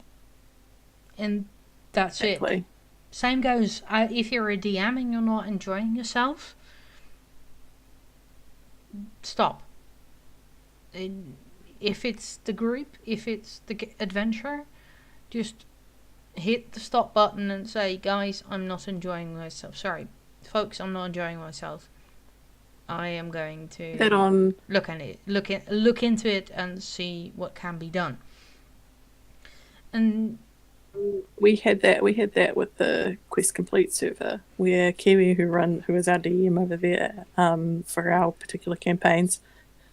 And that's exactly it. Same goes, if you're a DM and you're not enjoying yourself, stop. If it's the group, if it's the adventure, just hit the stop button and say, guys, I'm not enjoying myself. Sorry, folks, I'm not enjoying myself. I am going to look at it, look into it, and see what can be done. And we had that with the Quest Complete server, where Kiwi, who is our DM over there, for our particular campaigns,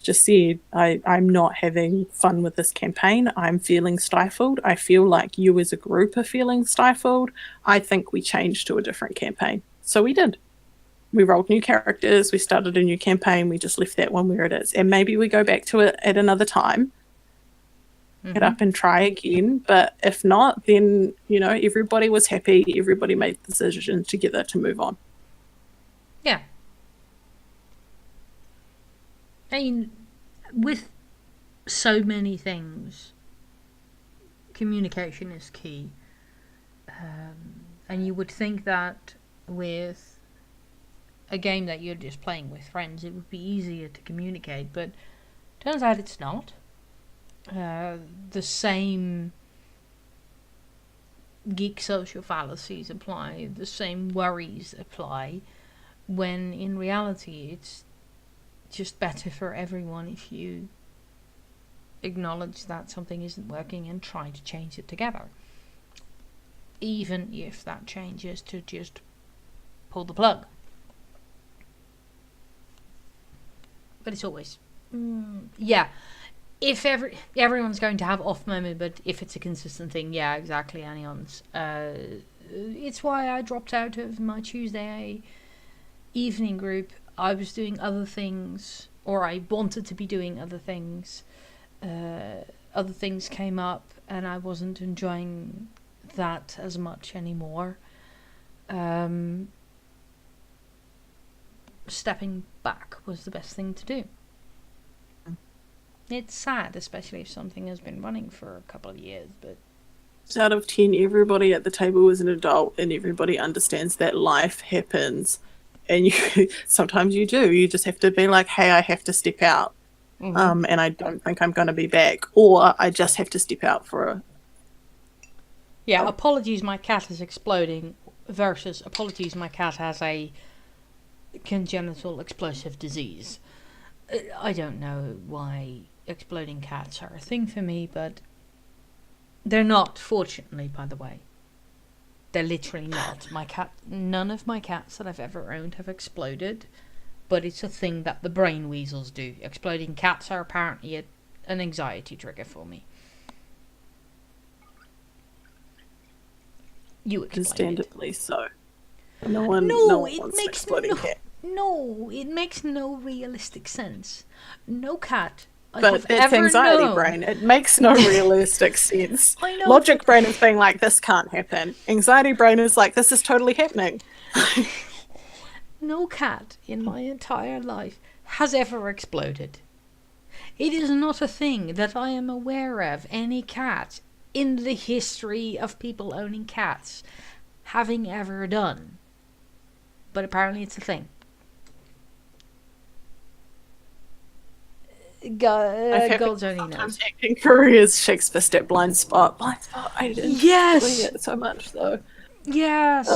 just said, I'm not having fun with this campaign. I'm feeling stifled. I feel like you as a group are feeling stifled. I think we changed to a different campaign. So we did. We rolled new characters. We started a new campaign. We just left that one where it is. And maybe we go back to it at another time. Get up and try again. But if not, then, you know, everybody was happy. Everybody made the decision together to move on. Yeah. I mean, with so many things, communication is key. And you would think that with a game that you're just playing with friends, it would be easier to communicate, but turns out it's not. The same geek social fallacies apply, the same worries apply, when in reality it's just better for everyone if you acknowledge that something isn't working and try to change it together. Even if that change is to just pull the plug. But it's always, yeah. If everyone's going to have off moment, but if it's a consistent thing, yeah, exactly, Anion's. It's why I dropped out of my Tuesday evening group. I was doing other things, or I wanted to be doing other things. Other things came up, and I wasn't enjoying that as much anymore. Stepping back was the best thing to do. It's sad, especially if something has been running for a couple of years, but out of 10, everybody at the table is an adult and everybody understands that life happens, and you sometimes you just have to be like, hey, I have to step out, and I don't think I'm going to be back, or I just have to step out for a apologies, my cat is exploding, versus apologies, my cat has a congenital explosive disease. I don't know why exploding cats are a thing for me, but they're not, fortunately, by the way. They're literally not. None of my cats that I've ever owned have exploded, but it's a thing that the brain weasels do. Exploding cats are apparently an anxiety trigger for me. You explain Understandably so. it makes no realistic sense. No cat But it's anxiety brain. It makes no realistic sense. I know. Logic brain is being like, this can't happen. Anxiety brain is like, this is totally happening. No cat in my entire life has ever exploded. It is not a thing that I am aware of any cat in the history of people owning cats having ever done. But apparently it's a thing. God's only knows. Acting careers, Shakespeare step blind spot. Blind spot. I didn't enjoy it so much though. Yes.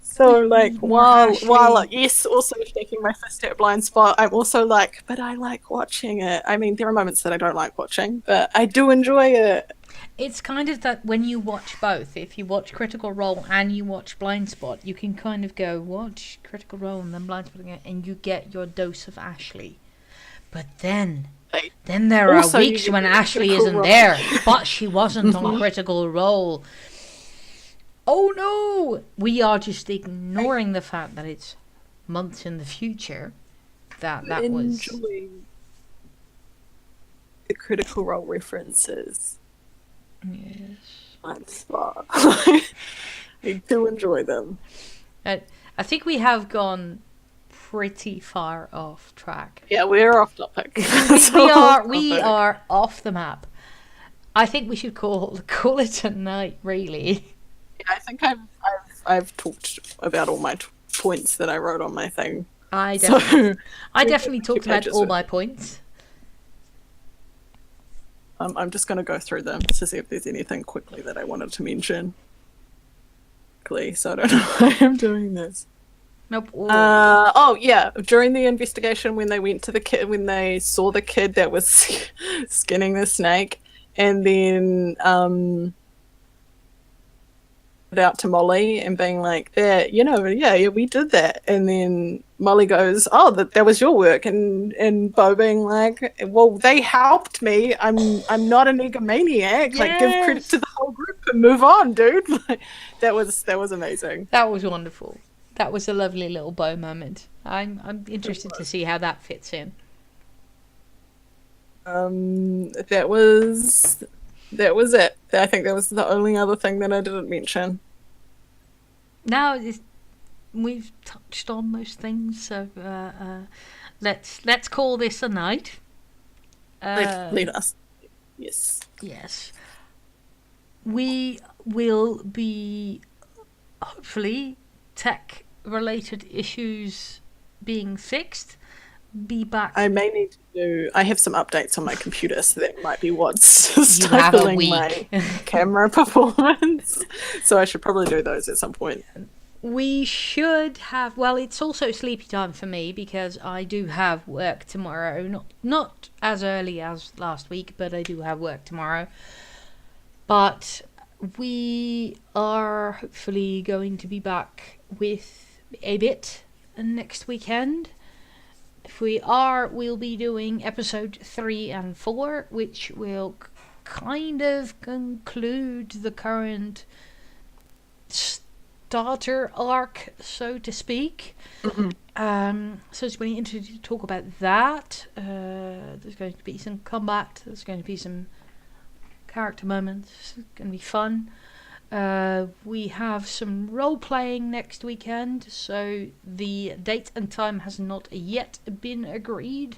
So like while yes, also shaking my fist at blind spot, I'm also like, but I like watching it. I mean, there are moments that I don't like watching, but I do enjoy it. It's kind of that when you watch both, if you watch Critical Role and you watch Blind Spot, you can kind of go watch Critical Role and then Blind Spot again, and you get your dose of Ashley. But then there are weeks when Ashley isn't there, but she wasn't on Critical Role. Oh no! We are just ignoring the fact that it's months in the future. That was enjoying the Critical Role references. Yes. Blind spot. I do enjoy them. I think we have gone pretty far off track. Yeah, we're off topic. we are off the map. I think we should call it a night, really. Yeah, I think I've talked about all my points that I wrote on my thing. I definitely talked about all my points. I'm just going to go through them to see if there's anything quickly that I wanted to mention. So I don't know why I'm doing this. Nope. During the investigation, when they went to the kid, when they saw the kid that was skinning the snake, and then out to Molly and being like, we did that, and then Molly goes, oh, that was your work, and Bo being like, well, they helped me. I'm not an egomaniac. Yes. Like, give credit to the whole group and move on, dude. Like, that was amazing. That was wonderful. That was a lovely little Bo moment. I'm interested to see how that fits in. That was it. I think that was the only other thing that I didn't mention. Now we've touched on most things, so let's call this a night. Lead us. Yes. Yes. We will be hopefully tech-related issues being fixed. Be back. I may need to I have some updates on my computer, so that might be what's stifling my camera performance. So I should probably do those at some point. We should have, well, it's also sleepy time for me because I do have work tomorrow. Not as early as last week, but I do have work tomorrow. But we are hopefully going to be back with a bit next weekend. If we are, we'll be doing episode 3 and 4, which will kind of conclude the current starter arc, so to speak. Mm-hmm. So it's really interesting to talk about that. There's going to be some combat. There's going to be some character moments. It's going to be fun. We have some role-playing next weekend, so the date and time has not yet been agreed,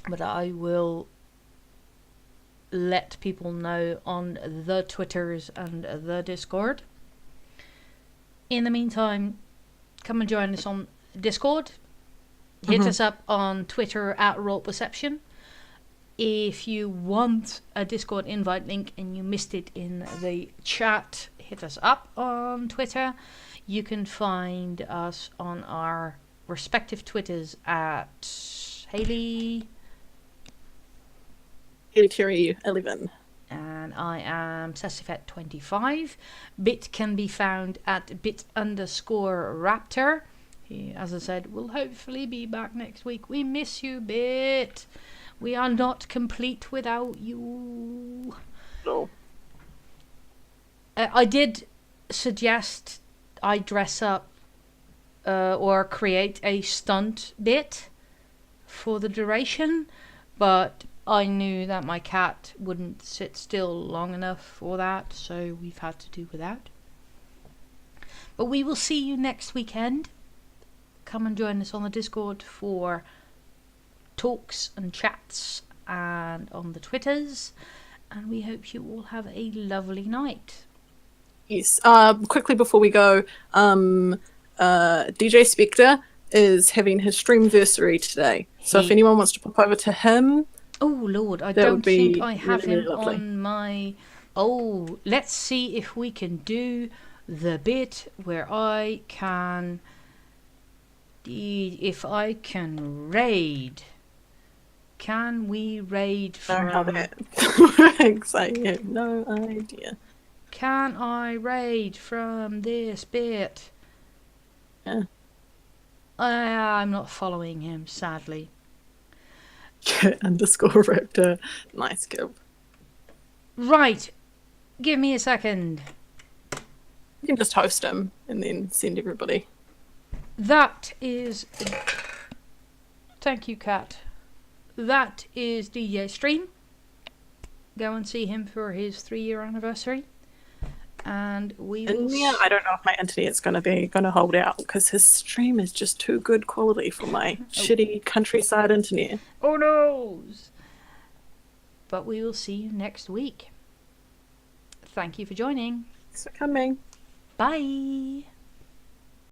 but I will let people know on the Twitters and the Discord. In the meantime, come and join us on Discord. Hit us up on Twitter at RollPerception. If you want a Discord invite link and you missed it in the chat, hit us up on Twitter. You can find us on our respective Twitters at Haley Terry11. And I am Sassifet25. Bit can be found at bit_raptor. He, as I said, will hopefully be back next week. We miss you, Bit. We are not complete without you. No. I did suggest I dress up or create a stunt bit for the duration, but I knew that my cat wouldn't sit still long enough for that, so we've had to do without. But we will see you next weekend. Come and join us on the Discord for talks and chats and on the Twitters, and we hope you all have a lovely night. Yes. Quickly before we go, DJ Spectre is having his streamversary today. So if anyone wants to pop over to him... Oh, Lord, I that don't would be think I have really, him really lovely. on my... Oh, let's see if we can do the bit where I can... If I can raid... Can we raid from... Know how that works. I have no idea. Can I raid from this bit? Yeah. I'm not following him, sadly. _raptor. Nice kill. Right. Give me a second. You can just host him and then send everybody. That is... Thank you, Kat. That is DJ Stream. Go and see him for his 3-year anniversary. And we will... Yeah, I don't know if my internet's going to hold out because his stream is just too good quality for my shitty countryside internet. Oh no! But we will see you next week. Thank you for joining. Thanks for coming. Bye!